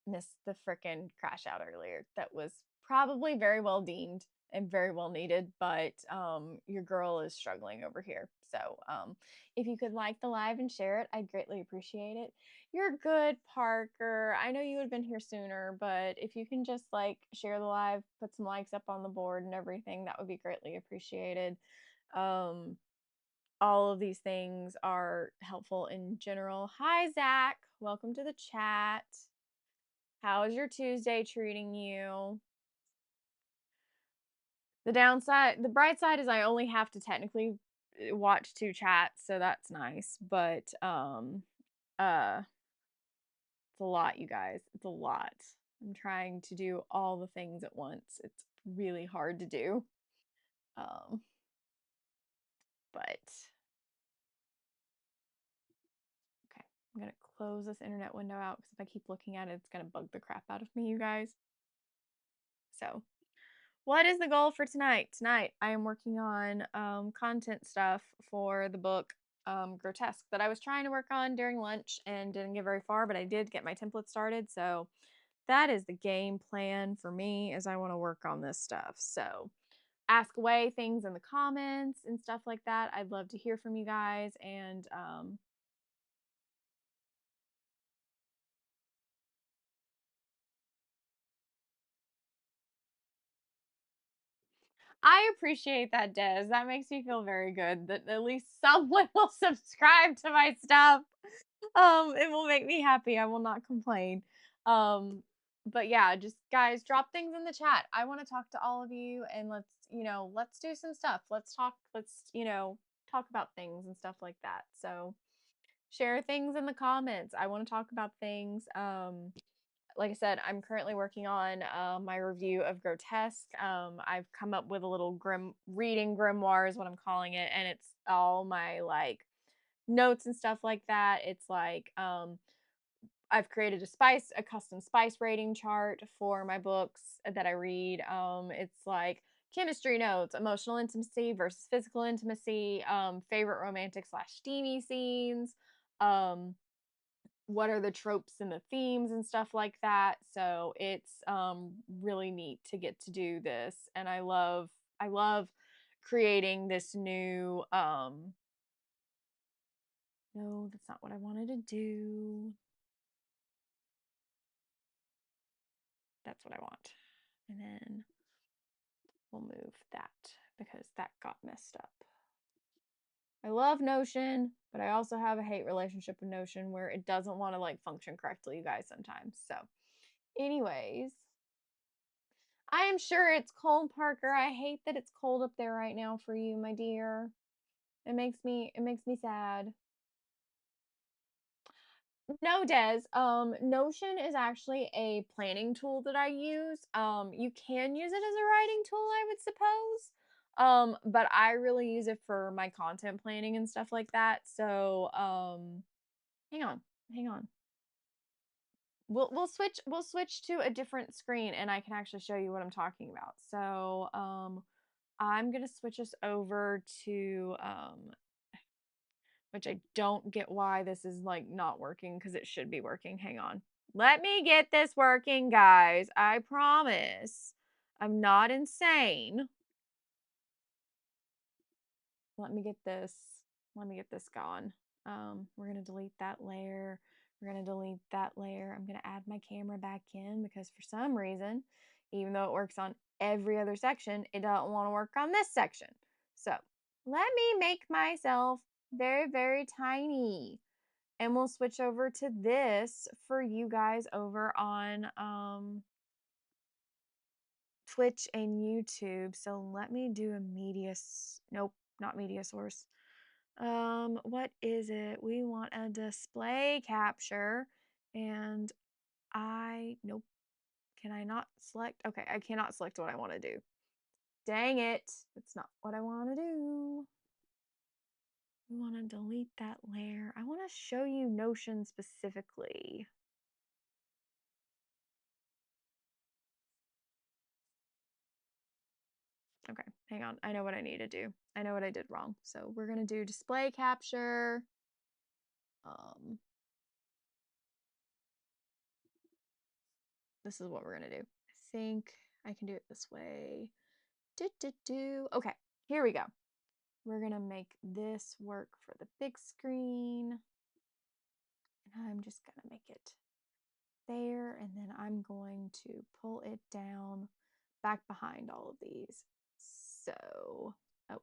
missed the frickin' crash out earlier. That was probably very well deemed and very well needed, but your girl is struggling over here. So if you could like the live and share it, I'd greatly appreciate it. You're good, Parker. I know you would have been here sooner, but if you can just like share the live, put some likes up on the board and everything, that would be greatly appreciated. All of these things are helpful in general. Hi, Zach. Welcome to the chat. How is your Tuesday treating you? The bright side is I only have to technically watch 2 chats, so that's nice. But it's a lot, you guys. It's a lot. I'm trying to do all the things at once. It's really hard to do. Um, but okay, I'm gonna close this internet window out because if I keep looking at it, it's gonna bug the crap out of me, you guys. So, what is the goal for tonight? Tonight, I am working on content stuff for the book Grotesque that I was trying to work on during lunch and didn't get very far, but I did get my template started. So, that is the game plan for me as I want to work on this stuff. So, ask away things in the comments and stuff like that. I'd love to hear from you guys. And I appreciate that, Des. That makes me feel very good that at least someone will subscribe to my stuff. It will make me happy. I will not complain. Um, but yeah, just guys, drop things in the chat. I want to talk to all of you and let's do some stuff. Let's talk, talk about things and stuff like that. So share things in the comments. I want to talk about things. Like I said, I'm currently working on my review of Grotesque. I've come up with a little reading grimoire is what I'm calling it, and it's all my like notes and stuff like that. It's like I've created a custom spice rating chart for my books that I read. It's like chemistry notes, emotional intimacy versus physical intimacy, favorite romantic slash steamy scenes, um, what are the tropes and the themes and stuff like that. So it's really neat to get to do this, and I love creating this new no, that's not what I wanted to do. That's what I want. And then we'll move that because that got messed up. I love Notion, but I also have a hate relationship with Notion where it doesn't want to like function correctly, you guys, sometimes. So, anyways, I am sure it's cold, Parker. I hate that it's cold up there right now for you, my dear. It makes me sad. No, Des. Notion is actually a planning tool that I use. You can use it as a writing tool, I would suppose. But I really use it for my content planning and stuff like that. So, hang on, hang on. We'll switch to a different screen and I can actually show you what I'm talking about. So, I'm gonna switch us over to which I don't get why this is like not working because it should be working. Hang on. Let me get this working, guys. I promise. I'm not insane. Let me get this. Let me get this gone. We're gonna delete that layer. We're gonna delete that layer. I'm gonna add my camera back in because for some reason, even though it works on every other section, it doesn't want to work on this section. So let me make myself very, very tiny. And we'll switch over to this for you guys over on Twitch and YouTube. So let me do a nope, not media source. What is it? We want a display capture and nope. Can I not select? Okay, I cannot select what I want to do. Dang it. It's not what I want to do. We want to delete that layer. I want to show you Notion specifically. Okay, hang on. I know what I need to do. I know what I did wrong. So we're going to do display capture. This is what we're going to do. I think I can do it this way. Okay, here we go. We're going to make this work for the big screen. And I'm just going to make it there. And then I'm going to pull it down back behind all of these. So, oh,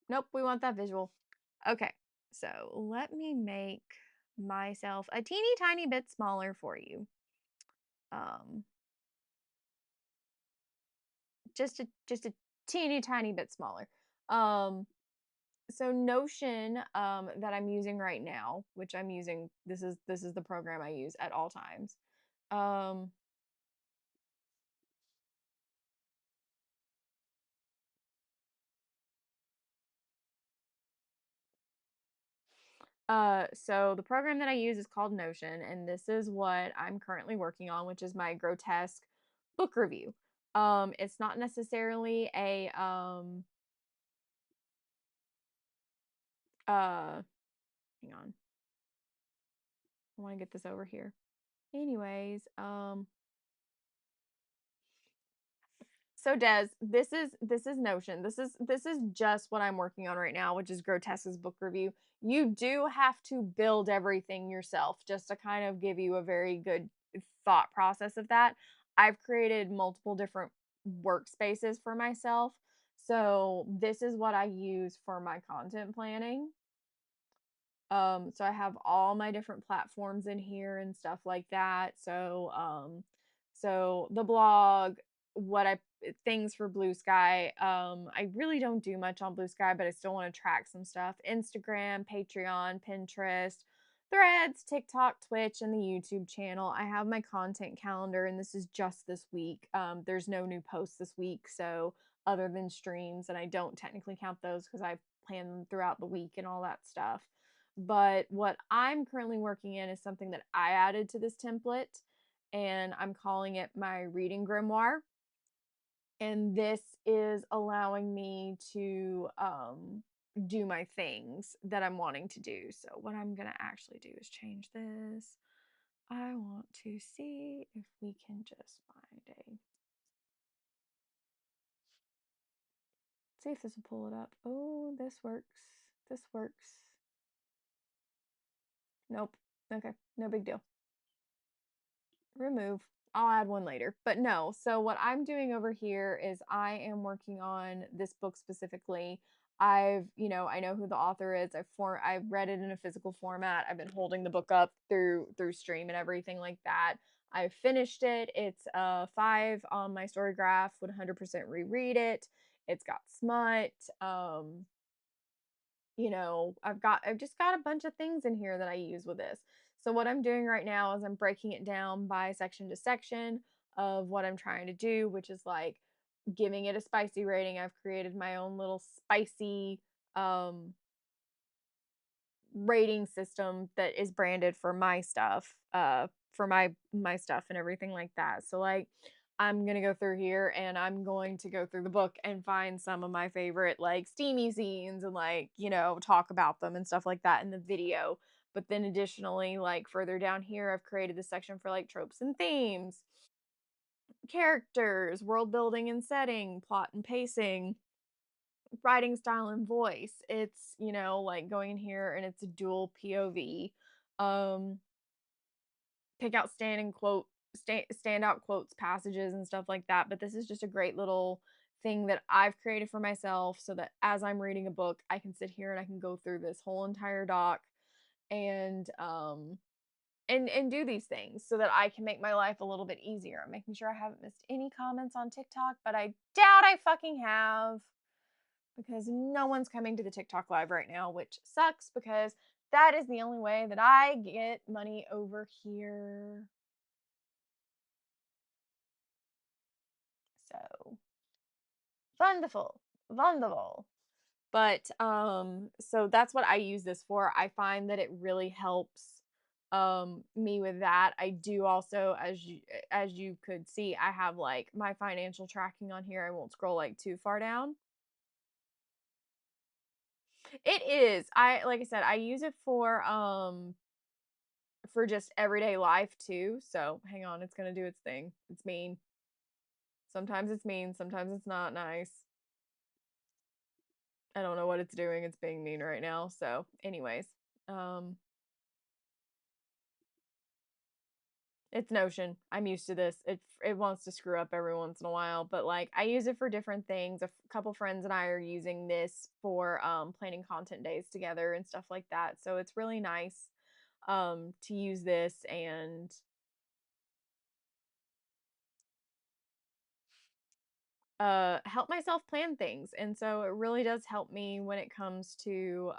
nope, we want that visual. Okay, so let me make myself a teeny tiny bit smaller for you. Just a teeny tiny bit smaller. So Notion that I'm using right now, which I'm using, this is the program I use at all times. So the program that I use is called Notion, and this is what I'm currently working on, which is my grotesque book review. It's not necessarily a hang on. I want to get this over here. Anyways, so Des, this is Notion. This is just what I'm working on right now, which is Grotesque's book review. You do have to build everything yourself just to kind of give you a very good thought process of that. I've created multiple different workspaces for myself. So this is what I use for my content planning. So I have all my different platforms in here and stuff like that. So the blog, what I things for Blue Sky. I really don't do much on Blue Sky, but I still want to track some stuff. Instagram, Patreon, Pinterest, Threads, TikTok, Twitch, and the YouTube channel. I have my content calendar, and this is just this week. There's no new posts this week, so other than streams, and I don't technically count those because I plan them throughout the week and all that stuff. But what I'm currently working in is something that I added to this template, and I'm calling it my reading grimoire. And this is allowing me to do my things that I'm wanting to do. So, what I'm going to actually do is change this. I want to see if we can just find a. See if this will pull it up. Oh, this works. This works. Nope. Okay, no big deal. Remove. I'll add one later. But no, so what I'm doing over here is I am working on this book specifically. I know who the author is. I've read it in a physical format. I've been holding the book up through stream and everything like that. I finished it. It's 5 on my Storygraph. Would 100% reread it. It's got smut. I've just got a bunch of things in here that I use with this. So what I'm doing right now is I'm breaking it down by section to section of what I'm trying to do, which is like giving it a spicy rating. I've created my own little spicy um rating system that is branded for my stuff, for my stuff and everything like that. So like I'm gonna go through here and I'm going to go through the book and find some of my favorite like steamy scenes and like, talk about them and stuff like that in the video. But then additionally, like further down here, I've created this section for like tropes and themes, characters, world building and setting, plot and pacing, writing style and voice. It's, like going in here and it's a dual POV. Um, Pick out standout quotes, passages and stuff like that. But this is just a great little thing that I've created for myself so that as I'm reading a book, I can sit here and I can go through this whole entire doc and and do these things so that I can make my life a little bit easier. I'm making sure I haven't missed any comments on TikTok, but I doubt I fucking have because no one's coming to the TikTok live right now, which sucks because that is the only way that I get money over here. So wonderful, wonderful. But so that's what I use this for. I find that it really helps me with that. I do also, as you could see, I have like my financial tracking on here. I won't scroll like too far down. It is. I like I said, I use it for just everyday life too. So hang on, it's gonna do its thing. It's mean. Sometimes it's mean, sometimes it's not nice. I don't know what it's doing. It's being mean right now. So, anyways, um, it's Notion. I'm used to this. It wants to screw up every once in a while, but like I use it for different things. Couple friends and I are using this for planning content days together and stuff like that. So it's really nice to use this and help myself plan things. And so it really does help me when it comes to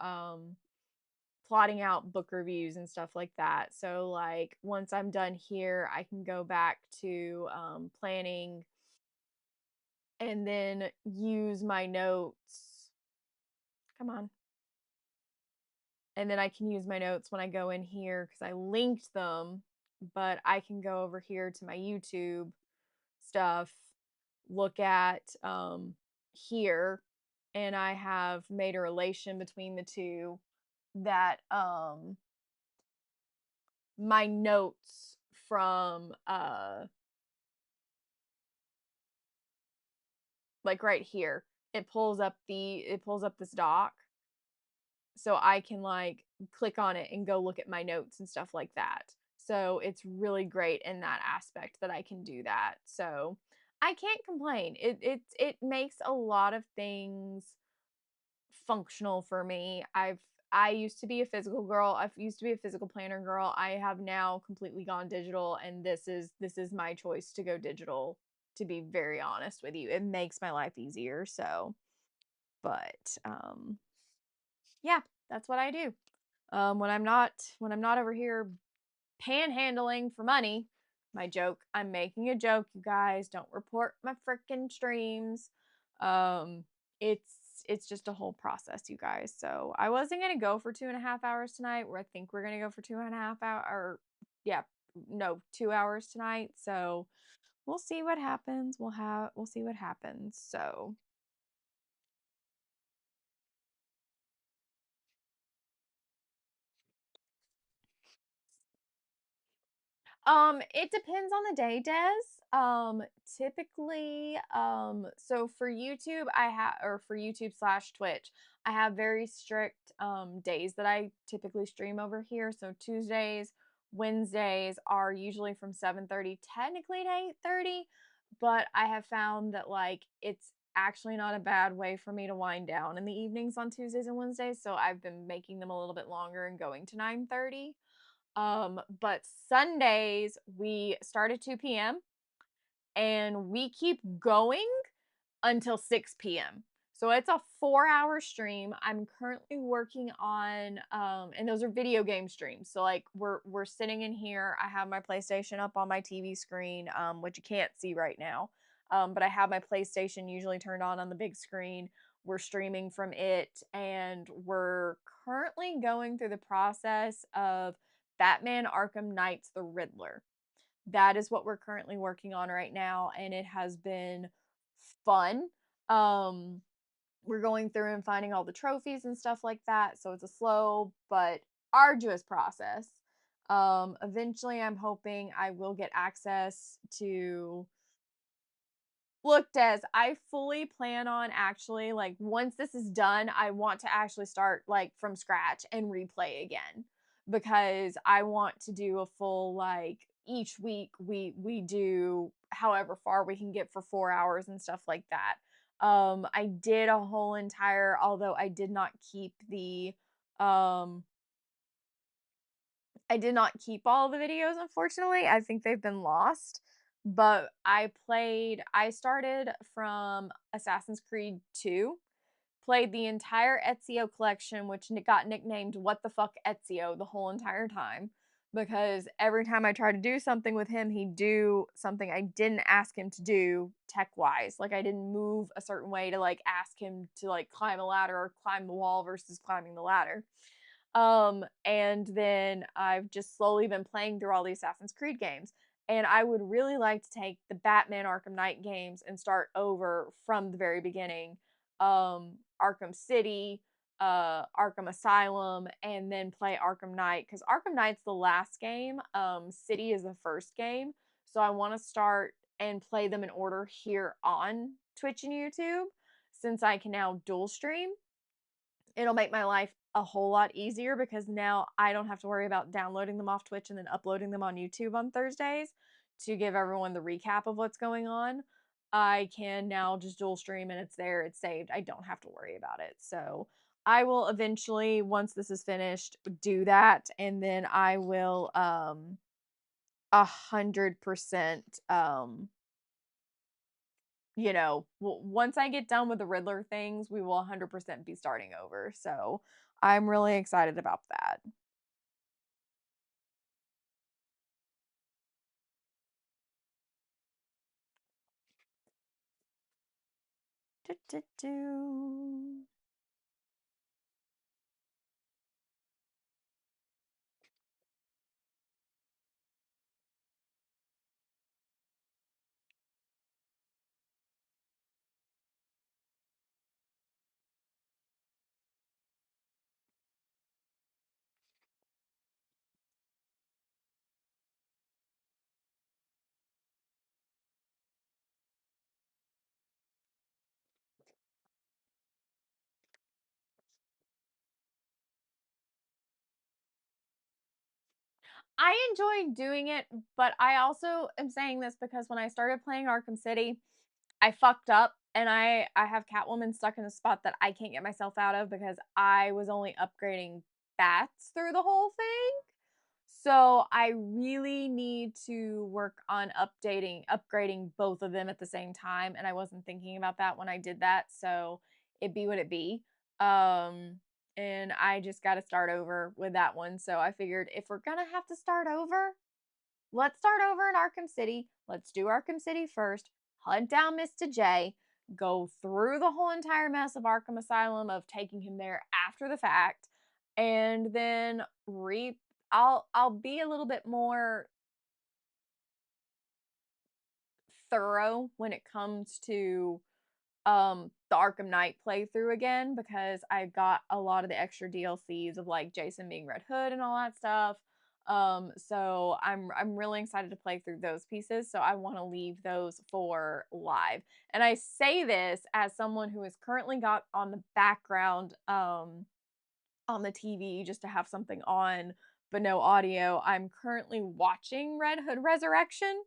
plotting out book reviews and stuff like that. So like once I'm done here, I can go back to planning and then use my notes. Come on. and then I can use my notes when I go in here because I linked them, but I can go over here to my YouTube stuff, look at here, and I have made a relation between the two that my notes from like right here, it pulls up this doc, so I can like click on it and go look at my notes and stuff like that. So it's really great in that aspect that I can do that. So I can't complain. It makes a lot of things functional for me. I used to be a physical girl. I used to be a physical planner girl. I have now completely gone digital, and this is my choice to go digital, to be very honest with you. It makes my life easier. So, but yeah, that's what I do. When I'm not over here panhandling for money. My joke. I'm making a joke, you guys. Don't report my freaking streams. Um, it's just a whole process, you guys. So I wasn't gonna go for 2.5 hours tonight. Where I think we're gonna go for 2.5 hours. Or yeah, no, 2 hours tonight. So we'll see what happens. We'll see what happens. So it depends on the day, Des. Typically, so for YouTube, I have, or for YouTube slash Twitch, I have very strict days that I typically stream over here. So Tuesdays, Wednesdays are usually from 7:30, technically to 8:30, but I have found that like it's actually not a bad way for me to wind down in the evenings on Tuesdays and Wednesdays. So I've been making them a little bit longer and going to 9:30. But Sundays we start at 2 p.m. and we keep going until 6 p.m. So it's a 4 hour stream. I'm currently working on and those are video game streams. So like we're sitting in here. I have my PlayStation up on my TV screen, which you can't see right now. But I have my PlayStation usually turned on the big screen. We're streaming from it, and we're currently going through the process of Batman Arkham Knight's The Riddler. That is what we're currently working on right now, and it has been fun. Um, we're going through and finding all the trophies and stuff like that, so it's a slow but arduous process. Eventually, I'm hoping I will get access to. Look, Des, I fully plan on actually, like, once this is done, I want to actually start, like, from scratch and replay again, because I want to do a full, like, each week we do however far we can get for 4 hours and stuff like that. I did a whole entire, although um, I did not keep all the videos, unfortunately. I think they've been lost. But I started from Assassin's Creed 2, played the entire Ezio collection, which got nicknamed What the Fuck Ezio the whole entire time. Because every time I tried to do something with him, he'd do something I didn't ask him to do tech wise. Like I didn't move a certain way to like ask him to like climb a ladder or climb the wall versus climbing the ladder. And then I've just slowly been playing through all the Assassin's Creed games. And I would really like to take the Batman Arkham Knight games and start over from the very beginning. Arkham City, Arkham Asylum, and then play Arkham Knight. Because Arkham Knight's the last game. City is the first game. So I want to start and play them in order here on Twitch and YouTube, since I can now dual stream. It'll make my life a whole lot easier because now I don't have to worry about downloading them off Twitch and then uploading them on YouTube on Thursdays to give everyone the recap of what's going on. I can now just dual stream and it's there, it's saved. I don't have to worry about it. So I will eventually, once this is finished, do that, and then I will 100% once I get done with the Riddler things, we will 100% be starting over. So I'm really excited about that. Do, do, do. I enjoy doing it, but I also am saying this because when I started playing Arkham City, I fucked up and I have Catwoman stuck in a spot that I can't get myself out of because I was only upgrading bats through the whole thing. So I really need to work on upgrading both of them at the same time, and I wasn't thinking about that when I did that, so it be what it be. Um, and I just got to start over with that one. So I figured if we're gonna have to start over, let's start over in Arkham City. Let's do Arkham City first. Hunt down Mr. J. Go through the whole entire mess of Arkham Asylum of taking him there after the fact, and then re. I'll be a little bit more thorough when it comes to the Arkham Knight playthrough again because I got a lot of the extra DLCs of like Jason being Red Hood and all that stuff. So I'm really excited to play through those pieces. So I want to leave those for live. And I say this as someone who is currently got on the background on the TV just to have something on but no audio. I'm currently watching Red Hood Resurrection.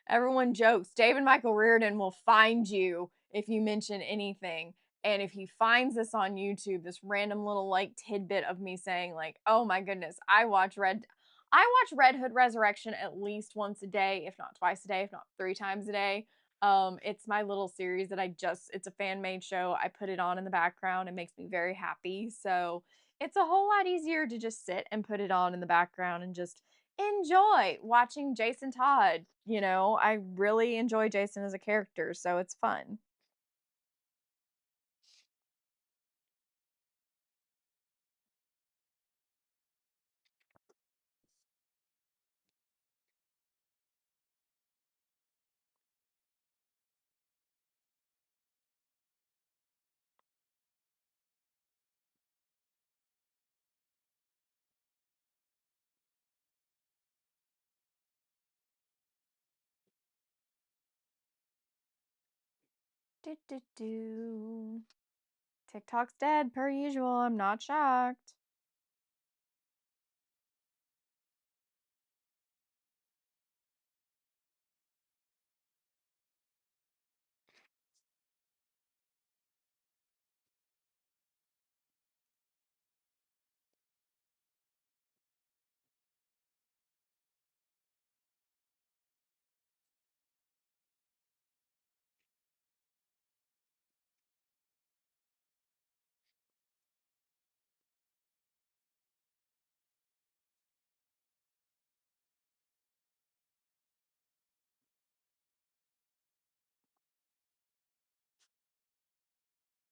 Everyone jokes David Michael Reardon will find you if you mention anything. And if he finds this on YouTube, this random little like tidbit of me saying like, "Oh my goodness, I watch Red Hood Resurrection at least once a day, if not twice a day, if not 3 times a day." It's my little series that it's a fan made show. I put it on in the background. It makes me very happy. So it's a whole lot easier to just sit and put it on in the background and just enjoy watching Jason Todd. I really enjoy Jason as a character, so it's fun. Do, do, do. TikTok's dead per usual. I'm not shocked.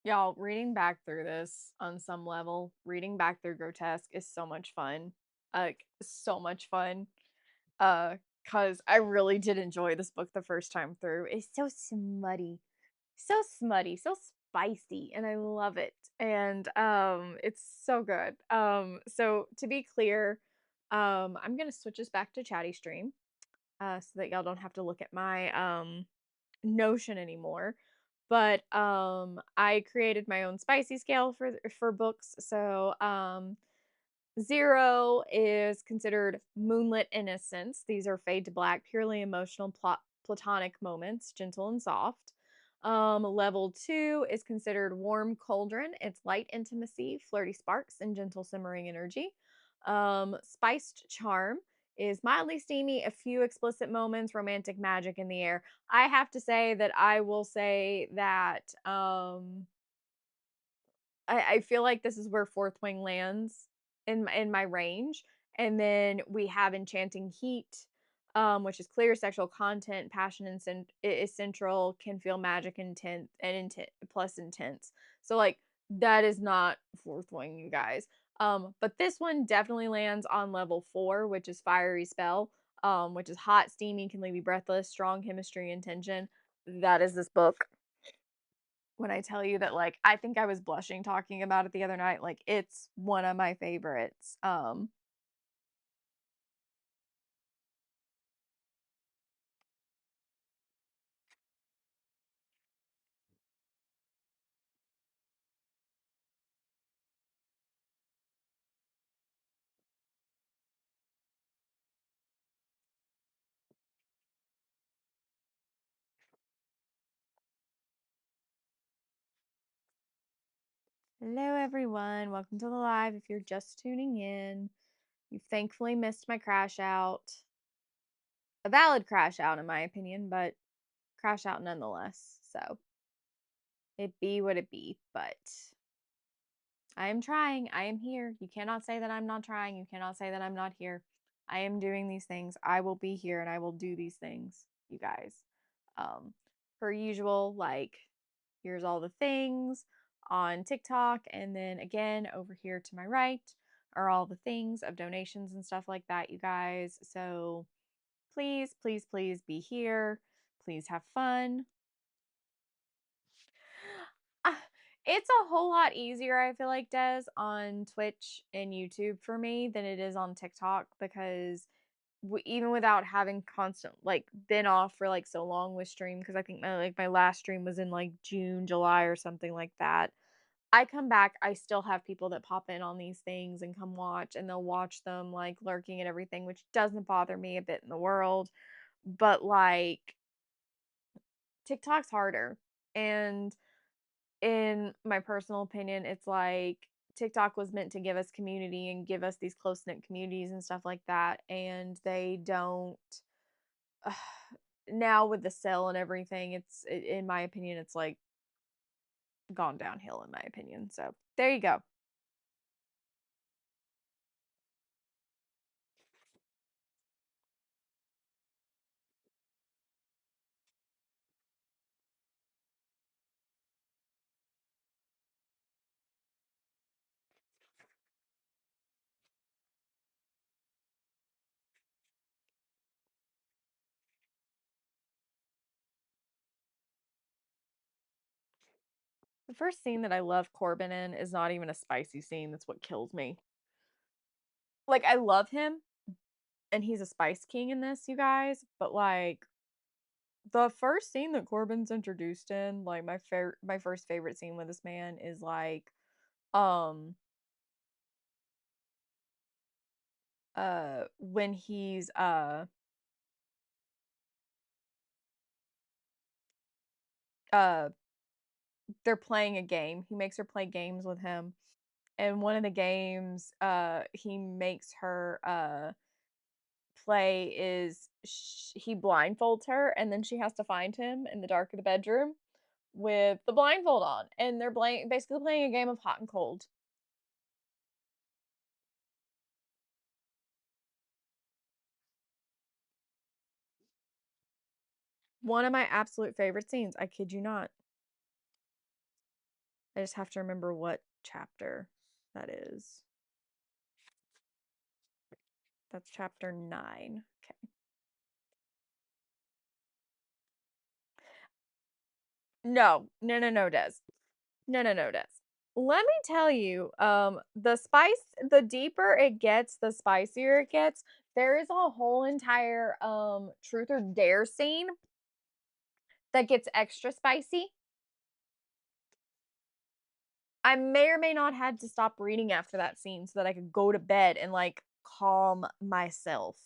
Y'all, reading back through this on some level, reading back through Grotesque is so much fun. Like, so much fun. Cause I really did enjoy this book the first time through. It's so smutty, so spicy, and I love it. And it's so good. So to be clear, I'm gonna switch us back to Chatty Stream, so that y'all don't have to look at my Notion anymore. But I created my own spicy scale for books. So 0 is considered moonlit innocence. These are fade to black, purely emotional platonic moments, gentle and soft. Level 2 is considered warm cauldron. It's light intimacy, flirty sparks, and gentle simmering energy. Spiced charm is mildly steamy, a few explicit moments, romantic magic in the air. I have to say that I will say that I feel like this is where Fourth Wing lands in my range. And then we have Enchanting Heat, which is clear sexual content, passion and is central, can feel magic intent and intent plus intense. So like that is not Fourth Wing, you guys. But this one definitely lands on level 4, which is Fiery Spell, which is hot, steamy, can leave you breathless, strong chemistry and tension. That is this book. When I tell you that, like, I think I was blushing talking about it the other night, like, it's one of my favorites. Hello, everyone. Welcome to the live. If you're just tuning in, you thankfully missed my crash out. A valid crash out, in my opinion, but crash out nonetheless. So it be what it be. But I am trying. I am here. You cannot say that I'm not trying. You cannot say that I'm not here. I am doing these things. I will be here and I will do these things, you guys. Um, per usual, like, here's all the things on TikTok. And then again, over here to my right are all the things of donations and stuff like that, you guys. So please, please, please be here. Please have fun. Ah, it's a whole lot easier, I feel like, Des, on Twitch and YouTube for me than it is on TikTok because even without having constant like been off for like so long with stream, because I think my last stream was in like June, July or something like that. I come back, I still have people that pop in on these things and come watch, and they'll watch them like lurking and everything, which doesn't bother me a bit in the world. But like TikTok's harder. And in my personal opinion, it's like TikTok was meant to give us community and give us these close knit communities and stuff like that. And they don't. Now with the sale and everything, in my opinion, it's like gone downhill, in my opinion. So there you go. The first scene that I love Corbin in is not even a spicy scene. That's what kills me. Like, I love him, and he's a spice king in this, you guys. But like, the first scene that Corbin's introduced in, like my first favorite scene with this man is like, um, when he's uh, they're playing a game. He makes her play games with him, and one of the games he makes her play is he blindfolds her and then she has to find him in the dark of the bedroom with the blindfold on, and they're basically playing a game of hot and cold. One of my absolute favorite scenes, I kid you not. I just have to remember what chapter that is. That's chapter 9. Okay. No, no, no, no, Des. No, no, no, Des. Let me tell you, the deeper it gets, the spicier it gets. There is a whole entire truth or dare scene that gets extra spicy. I may or may not had to stop reading after that scene so that I could go to bed and like calm myself.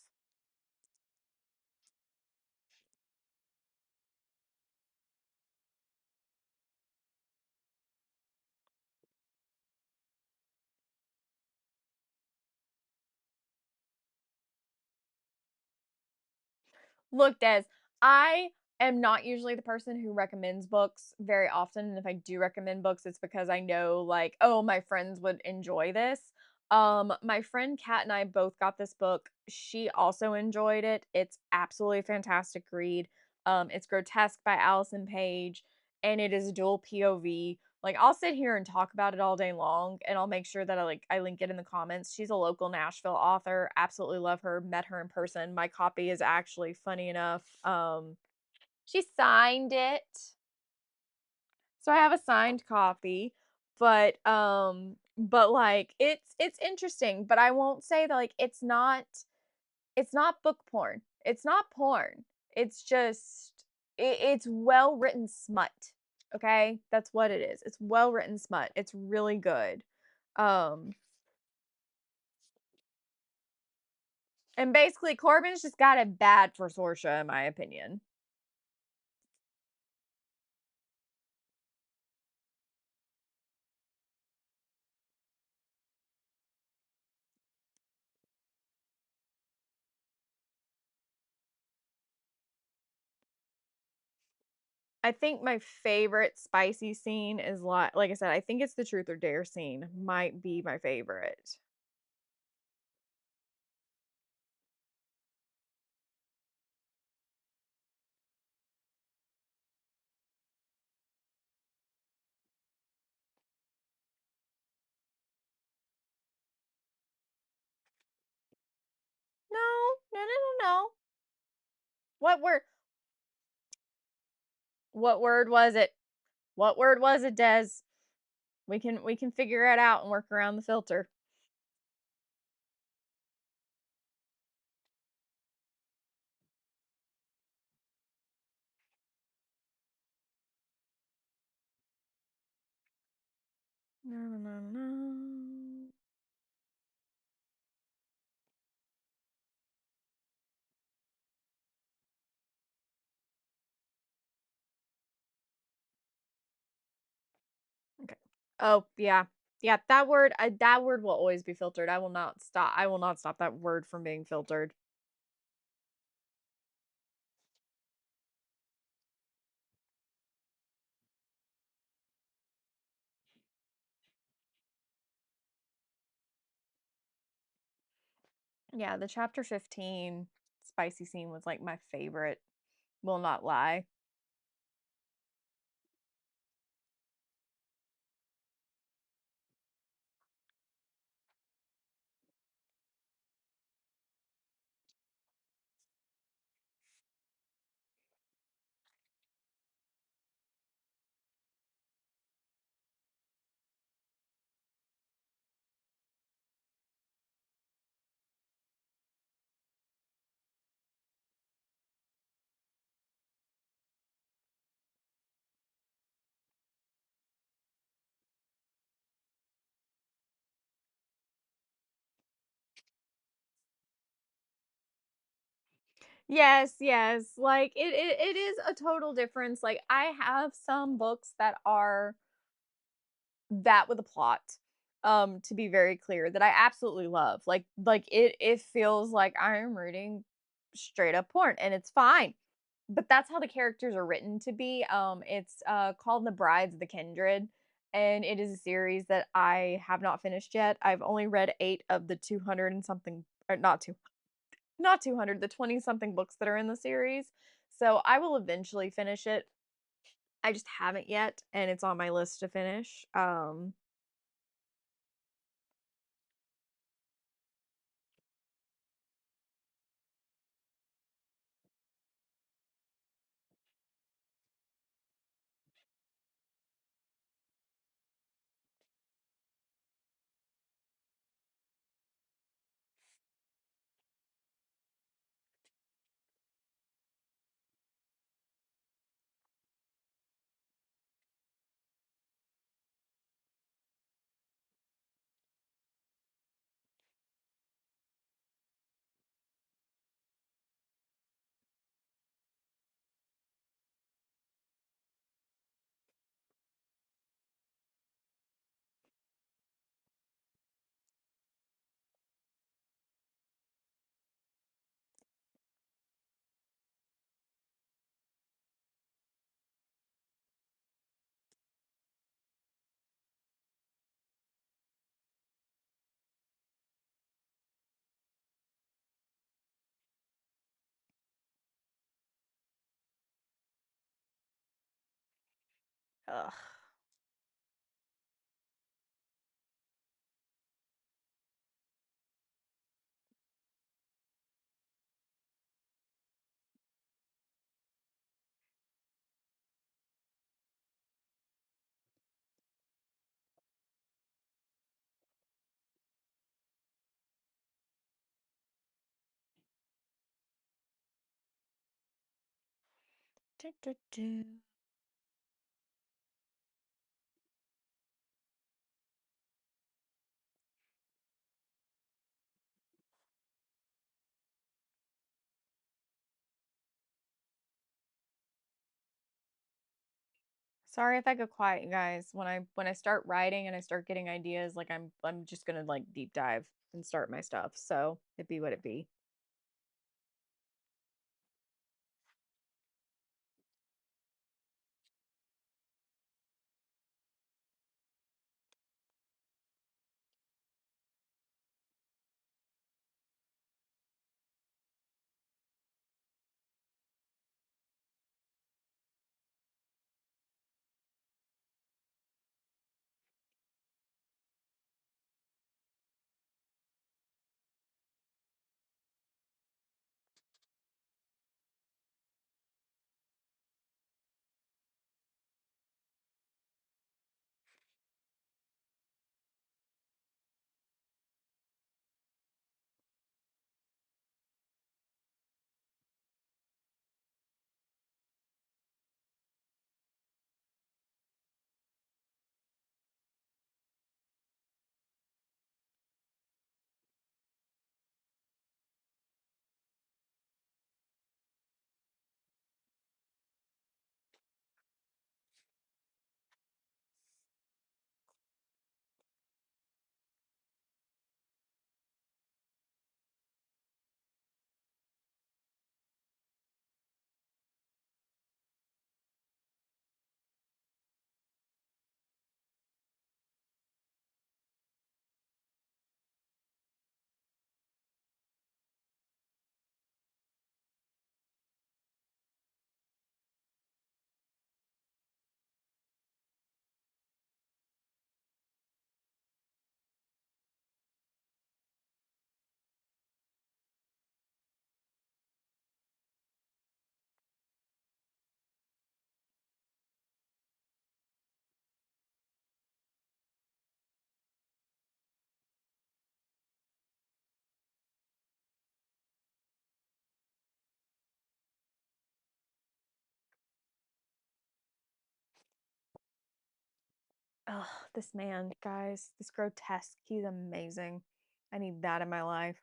Look, Des, I am not usually the person who recommends books very often. And if I do recommend books, it's because I know, like, oh, my friends would enjoy this. My friend Kat and I both got this book. She also enjoyed it. It's absolutely a fantastic read. It's Grotesque by Allison Page, and it is a dual POV. Like, I'll sit here and talk about it all day long, and I'll make sure that I link it in the comments. She's a local Nashville author. Absolutely love her. Met her in person. My copy is actually funny enough. She signed it. So I have a signed copy, but like it's interesting, but I won't say that like it's not book porn. It's not porn. It's just it's well-written smut. Okay? That's what it is. It's well-written smut. It's really good. Um and basically Corbin's just got it bad for Sorsha in my opinion. I think my favorite spicy scene is like I said, I think it's the truth or dare scene might be my favorite. No, no, no, no, no. What word? What word was it? What word was it, Des? We can figure it out and work around the filter. No, no, no, no. Okay. Oh, yeah. Yeah, that word will always be filtered. I will not stop that word from being filtered. Yeah, the chapter 15 spicy scene was like my favorite. Will not lie. Yes, yes. Like it is a total difference. Like I have some books that are that with a plot, to be very clear, that I absolutely love. Like it feels like I am reading straight up porn and it's fine. But that's how the characters are written to be. It's called The Brides of the Kindred, and it is a series that I have not finished yet. I've only read 8 of the 200 and something, or not 200, the 20 something books that are in the series. So I will eventually finish it. I just haven't yet, and it's on my list to finish. Ugh. Du, du, du. Sorry if I go quiet, you guys. When I start writing and I start getting ideas, like I'm just gonna like deep dive and start my stuff. So it be what it be. Oh, this man, guys, this grotesque, he's amazing. I need that in my life.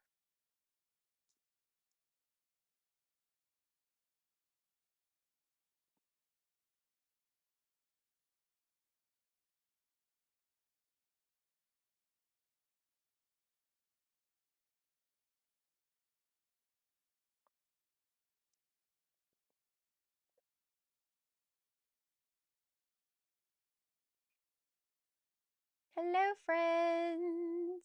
Hello, friends.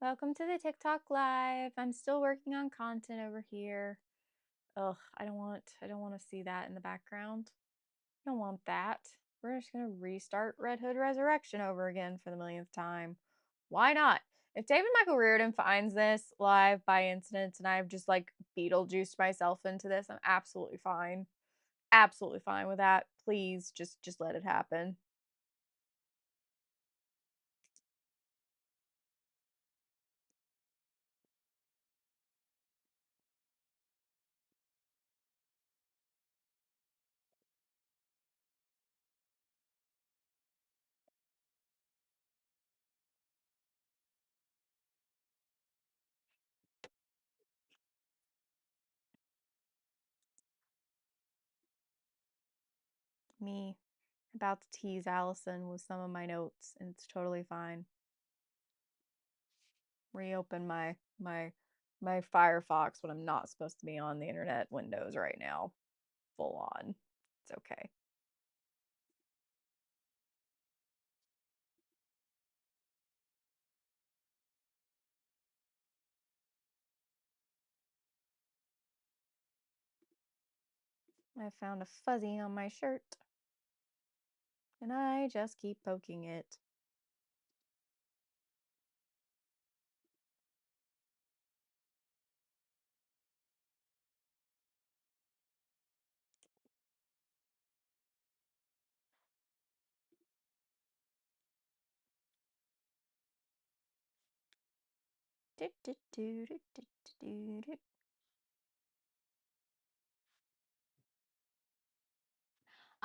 Welcome to the TikTok live. I'm still working on content over here. Ugh, I don't want to see that in the background. I don't want that. We're just gonna restart Red Hood Resurrection over again for the millionth time. Why not? If David Michael Reardon finds this live by incident and I've just like Beetlejuiced myself into this, I'm absolutely fine. Absolutely fine with that. Please just let it happen. Me about to tease Allison with some of my notes, and it's totally fine. Reopen my Firefox when I'm not supposed to be on the internet windows right now. Full on. It's okay. I found a fuzzy on my shirt, and I just keep poking it.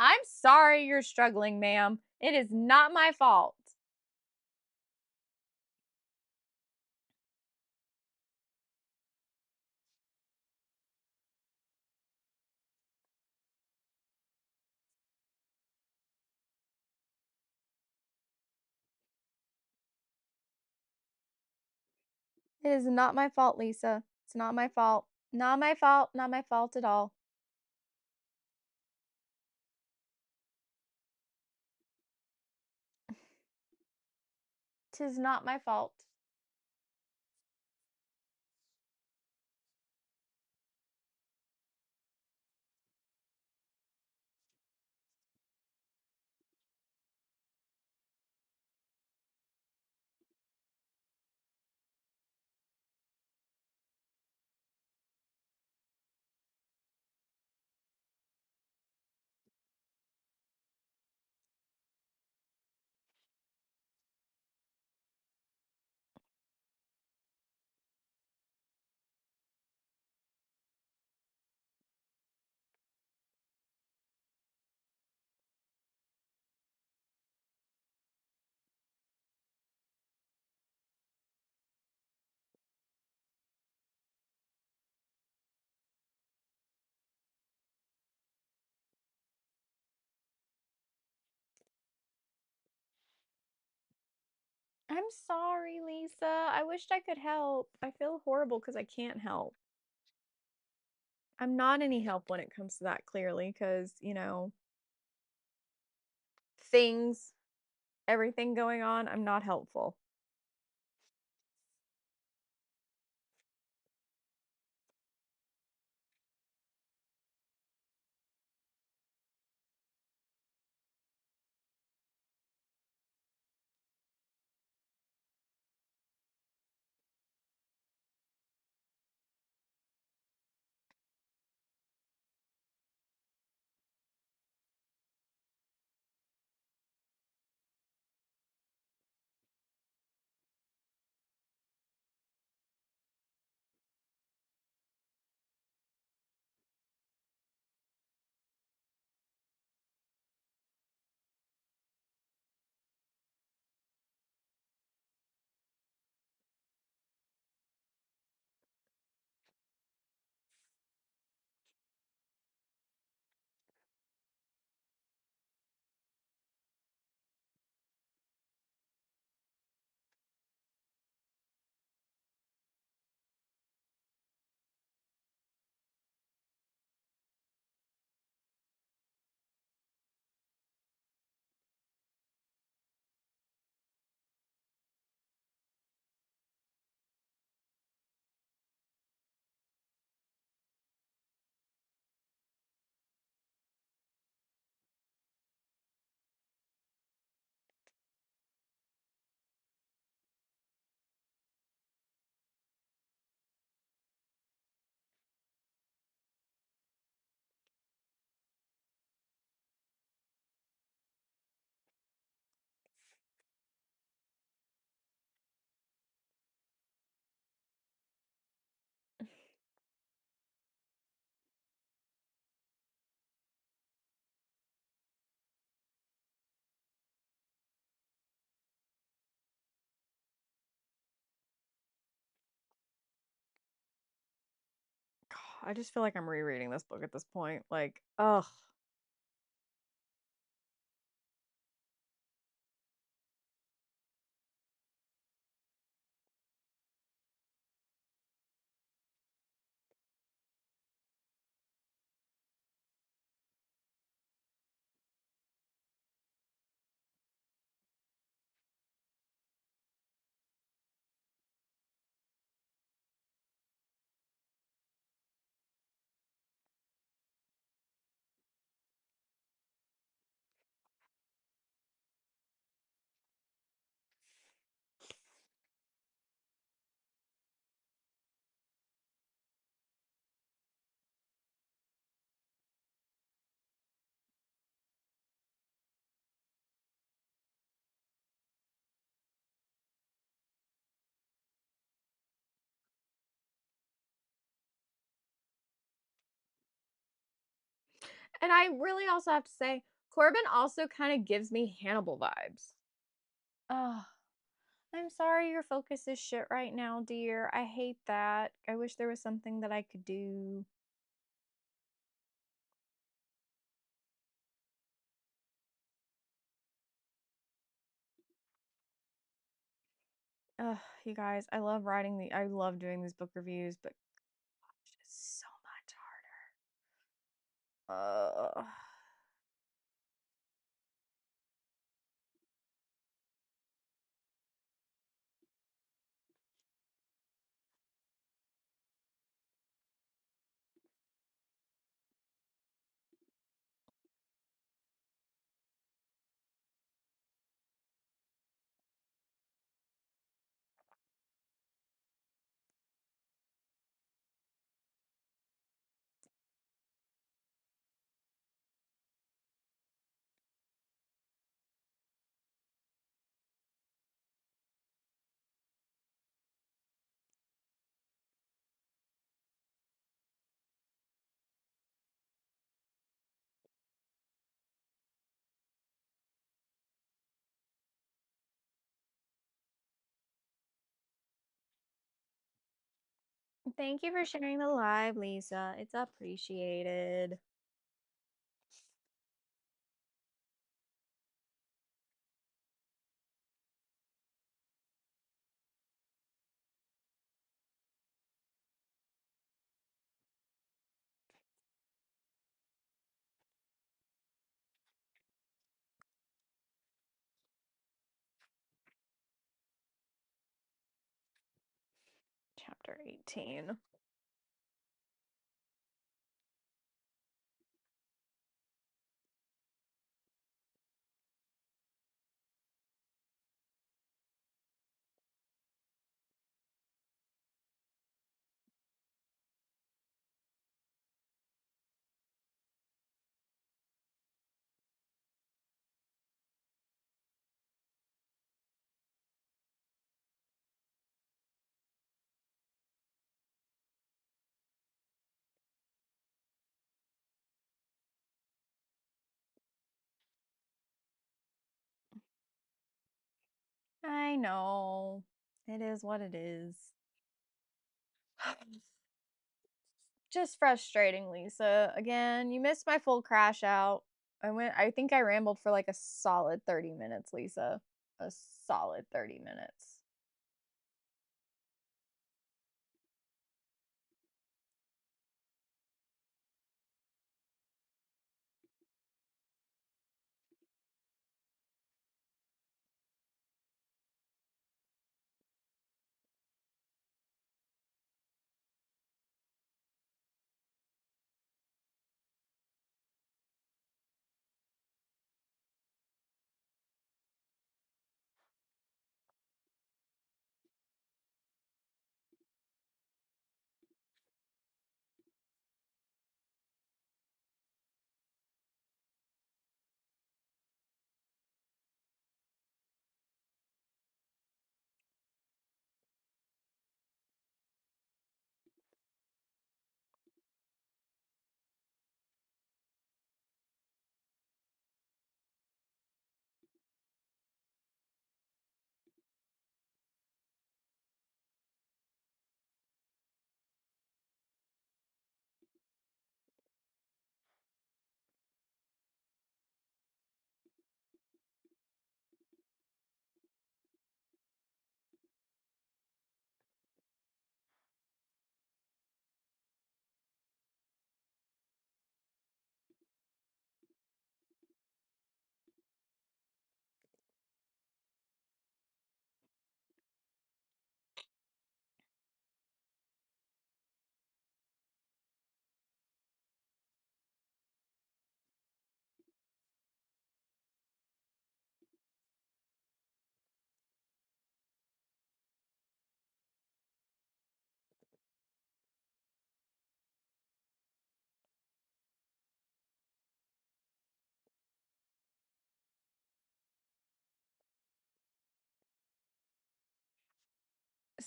I'm sorry you're struggling, ma'am. It is not my fault. It is not my fault, Lisa. It's not my fault. Not my fault. Not my fault at all. Tis not my fault. I'm sorry, Lisa. I wished I could help. I feel horrible because I can't help. I'm not any help when it comes to that, clearly, because, things, everything going on, I'm not helpful. I just feel like I'm rereading this book at this point. Like, ugh. And I really also have to say, Corbin also kind of gives me Hannibal vibes. Oh, I'm sorry your focus is shit right now, dear. I hate that. I wish there was something that I could do. Ugh, you guys, I love doing these book reviews, but gosh, it's so much harder. Thank you for sharing the live, Lisa. It's appreciated. Chapter 18. I know. It is what it is. Just frustrating, Lisa. Again, you missed my full crash out. I think I rambled for like a solid 30 minutes, Lisa. A solid 30 minutes.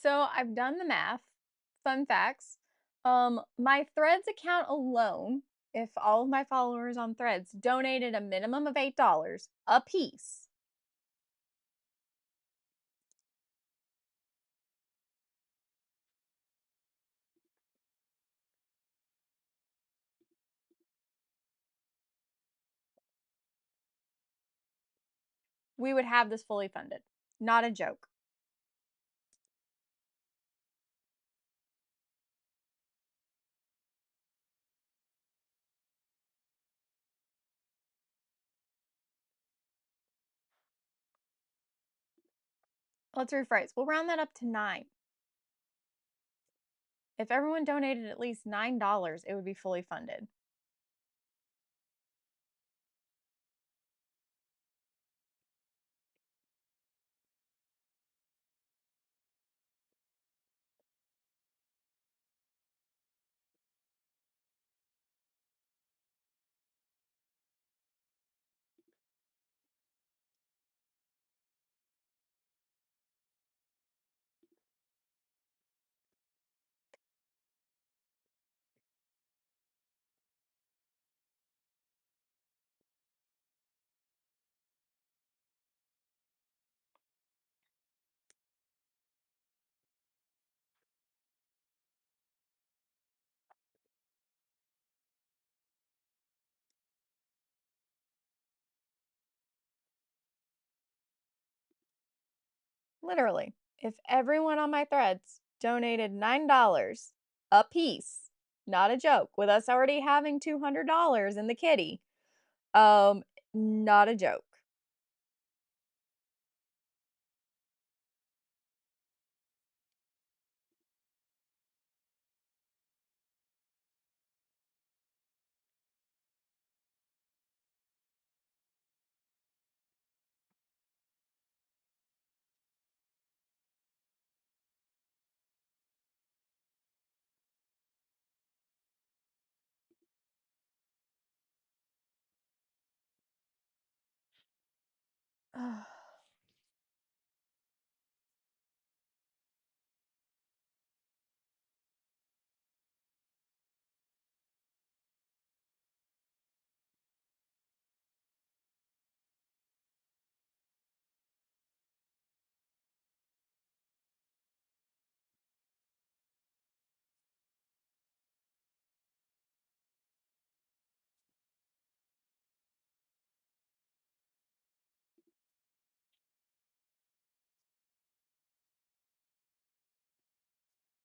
So I've done the math. Fun facts. My Threads account alone, if all of my followers on Threads donated a minimum of $8 a piece, we would have this fully funded. Not a joke. Let's rephrase. We'll round that up to 9. If everyone donated at least $9, it would be fully funded. Literally, if everyone on my Threads donated $9 a piece, not a joke, with us already having $200 in the kitty, um, not a joke.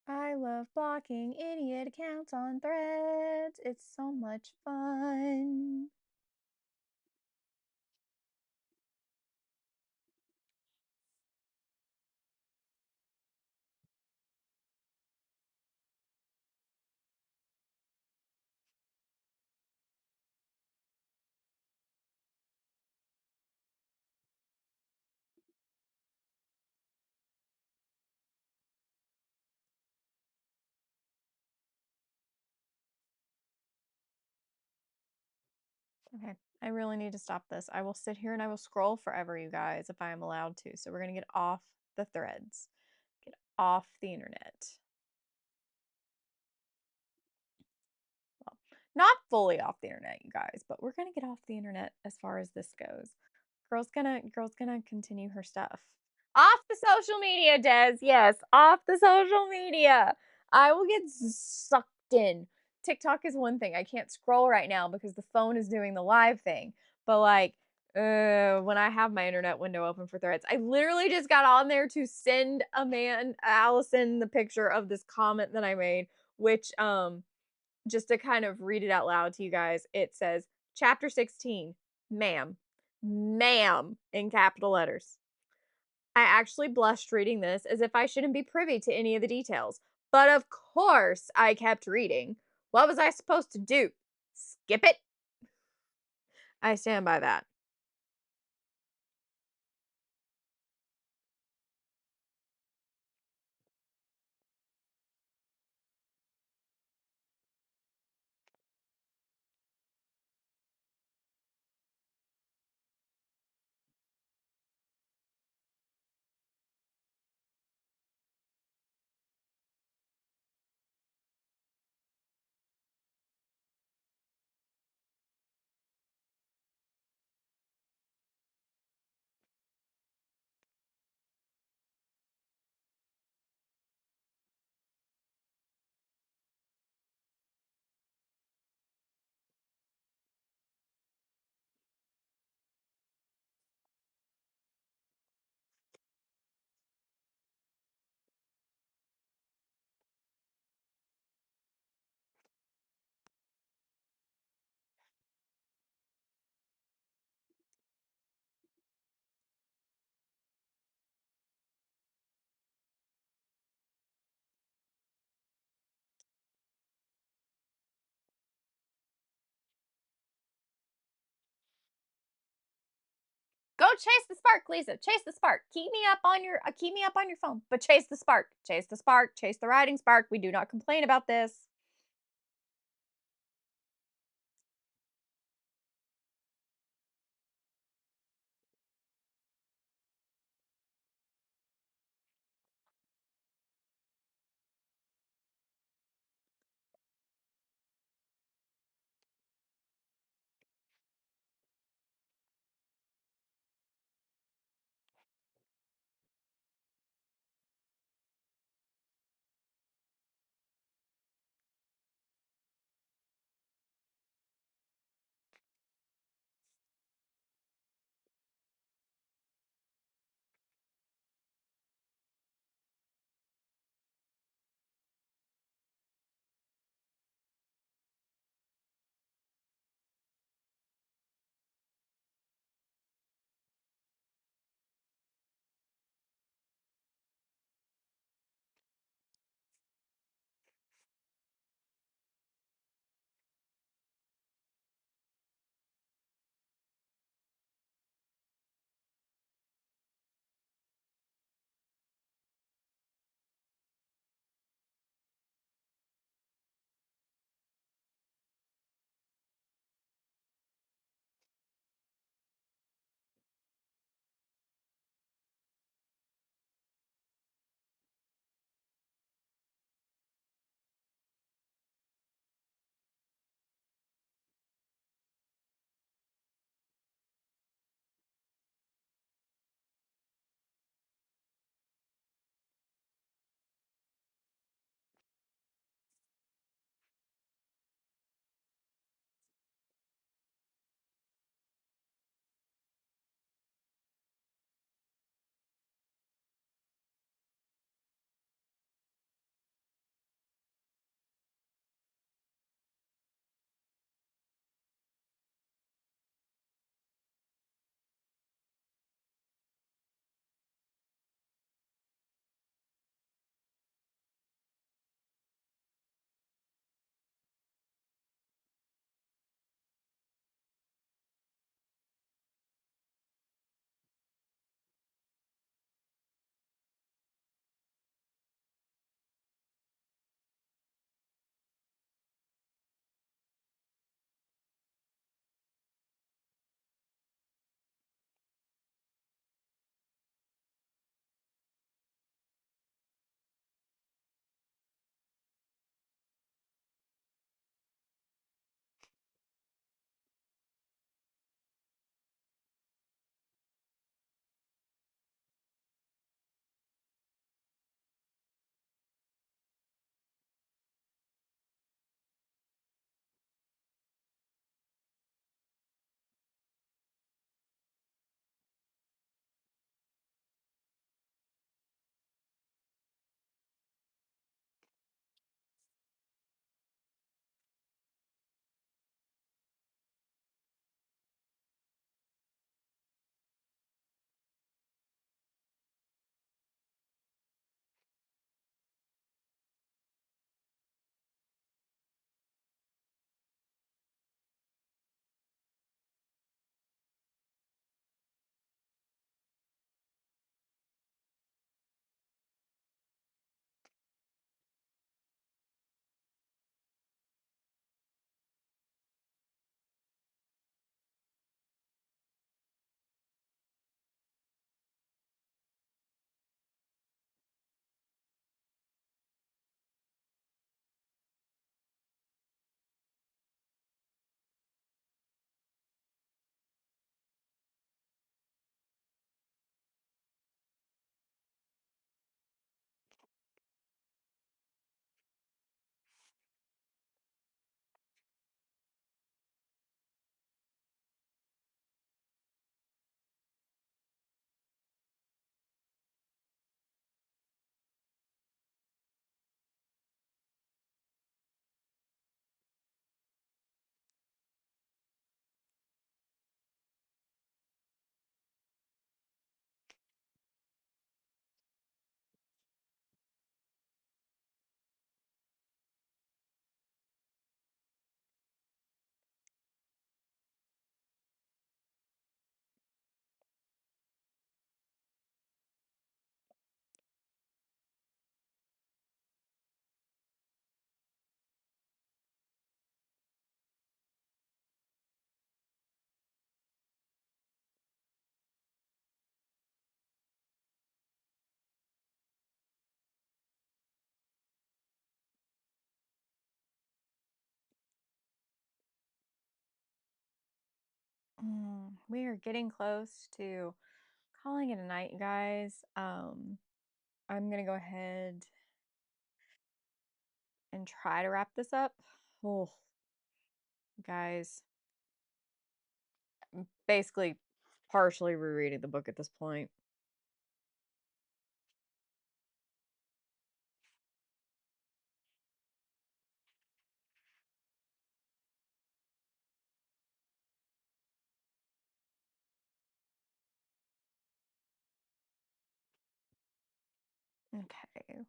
I love blocking idiot accounts on Threads. It's so much fun. Okay, I really need to stop this. I will sit here and I will scroll forever, you guys, if I am allowed to. So we're going to get off the Threads, get off the internet. Well, not fully off the internet, you guys, but we're going to get off the internet as far as this goes. Girl's gonna continue her stuff. Off the social media, Des. Yes, off the social media. I will get sucked in. TikTok is one thing. I can't scroll right now because the phone is doing the live thing. But like, when I have my internet window open for Threads, I literally just got on there to send Allison, the picture of this comment that I made, which just to kind of read it out loud to you guys, it says, Chapter 16, ma'am, in capital letters. I actually blushed reading this as if I shouldn't be privy to any of the details. But of course, I kept reading. What was I supposed to do? Skip it? I stand by that. Go chase the spark, Lisa. Chase the spark. Keep me up on your phone. But chase the spark. Chase the spark. Chase the riding spark. We do not complain about this. we are getting close to calling it a night, you guys. I'm gonna go ahead and try to wrap this up. Oh, guys, I'm basically partially rereading the book at this point. Okay.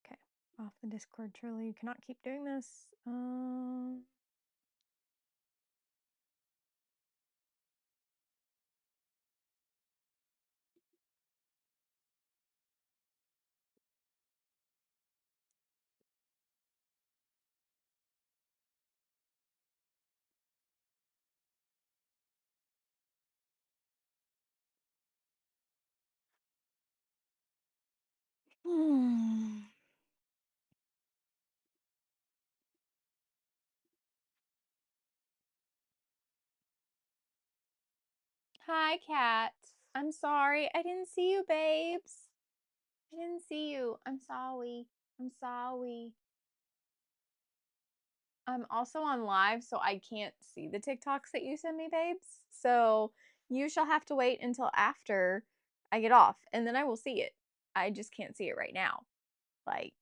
Okay. Off the Discord, Shirley. You cannot keep doing this. Hi, cat. I'm sorry. I didn't see you, babes. I didn't see you. I'm sorry. I'm sorry. I'm also on live, so I can't see the TikToks that you send me, babes. So you shall have to wait until after I get off, and then I will see it. I just can't see it right now. Like,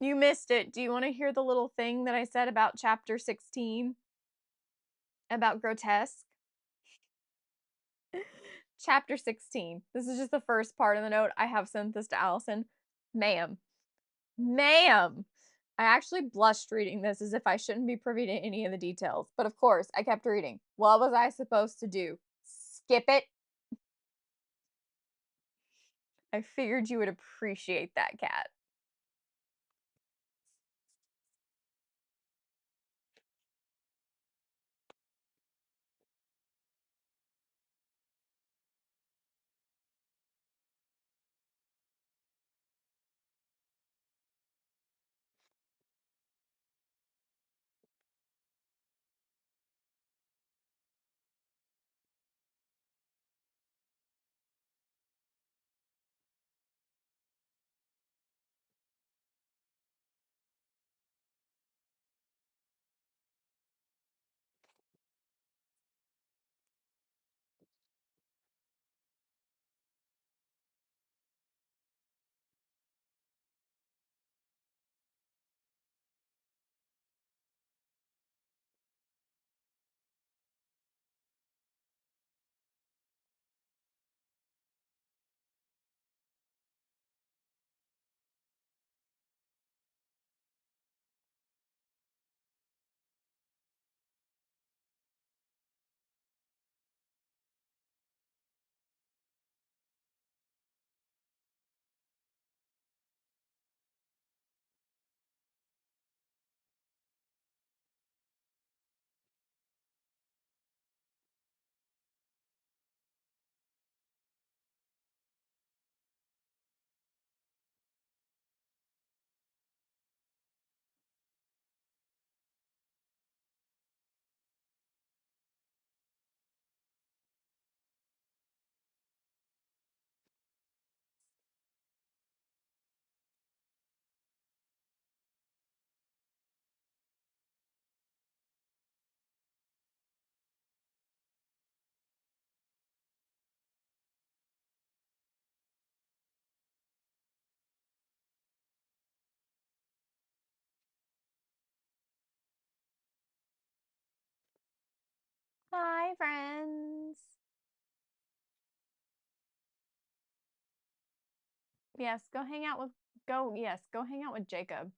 you missed it. Do you want to hear the little thing that I said about chapter 16? About grotesque? Chapter 16. This is just the first part of the note. I have sent this to Allison. Ma'am. Ma'am. I actually blushed reading this as if I shouldn't be privy to any of the details. But of course, I kept reading. What was I supposed to do? Skip it? I figured you would appreciate that, cat. Hi, friends. Yes, go hang out with go hang out with Jacob.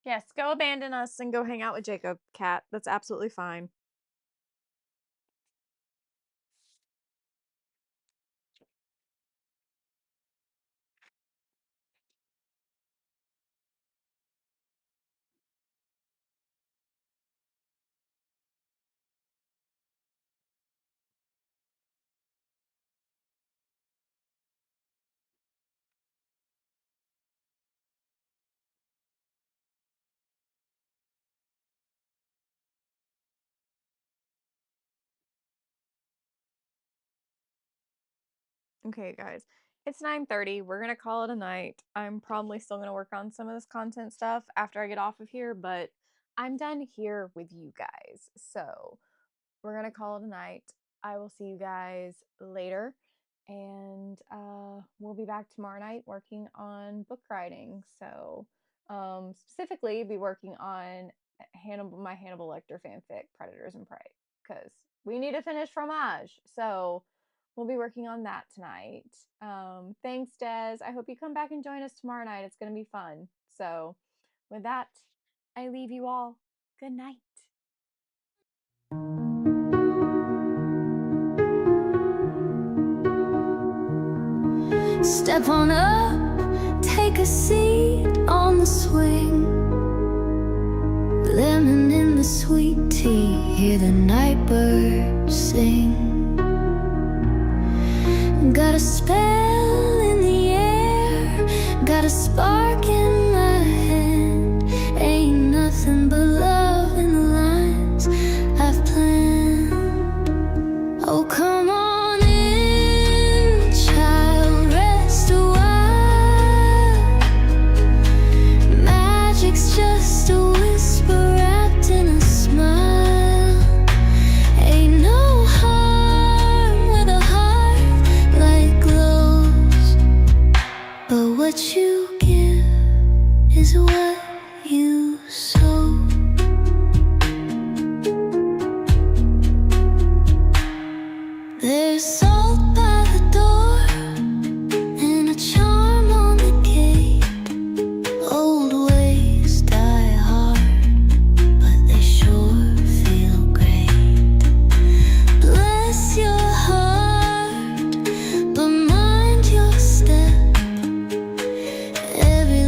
Yes, go abandon us and go hang out with Jacob, Cat. That's absolutely fine. Okay, guys. It's 9:30. We're gonna call it a night. I'm probably still gonna work on some of this content stuff after I get off of here, but I'm done here with you guys. So we're gonna call it a night. I will see you guys later, and we'll be back tomorrow night working on book writing. So specifically be working on my Hannibal Lecter fanfic, Predators and Prey, because we need to finish Fromage. So we'll be working on that tonight. Thanks, Des. I hope you come back and join us tomorrow night. It's going to be fun. So, with that, I leave you all. Good night. Step on up, take a seat on the swing. Lemon in the sweet tea, hear the night birds sing. Got a spell in the air, got a spark in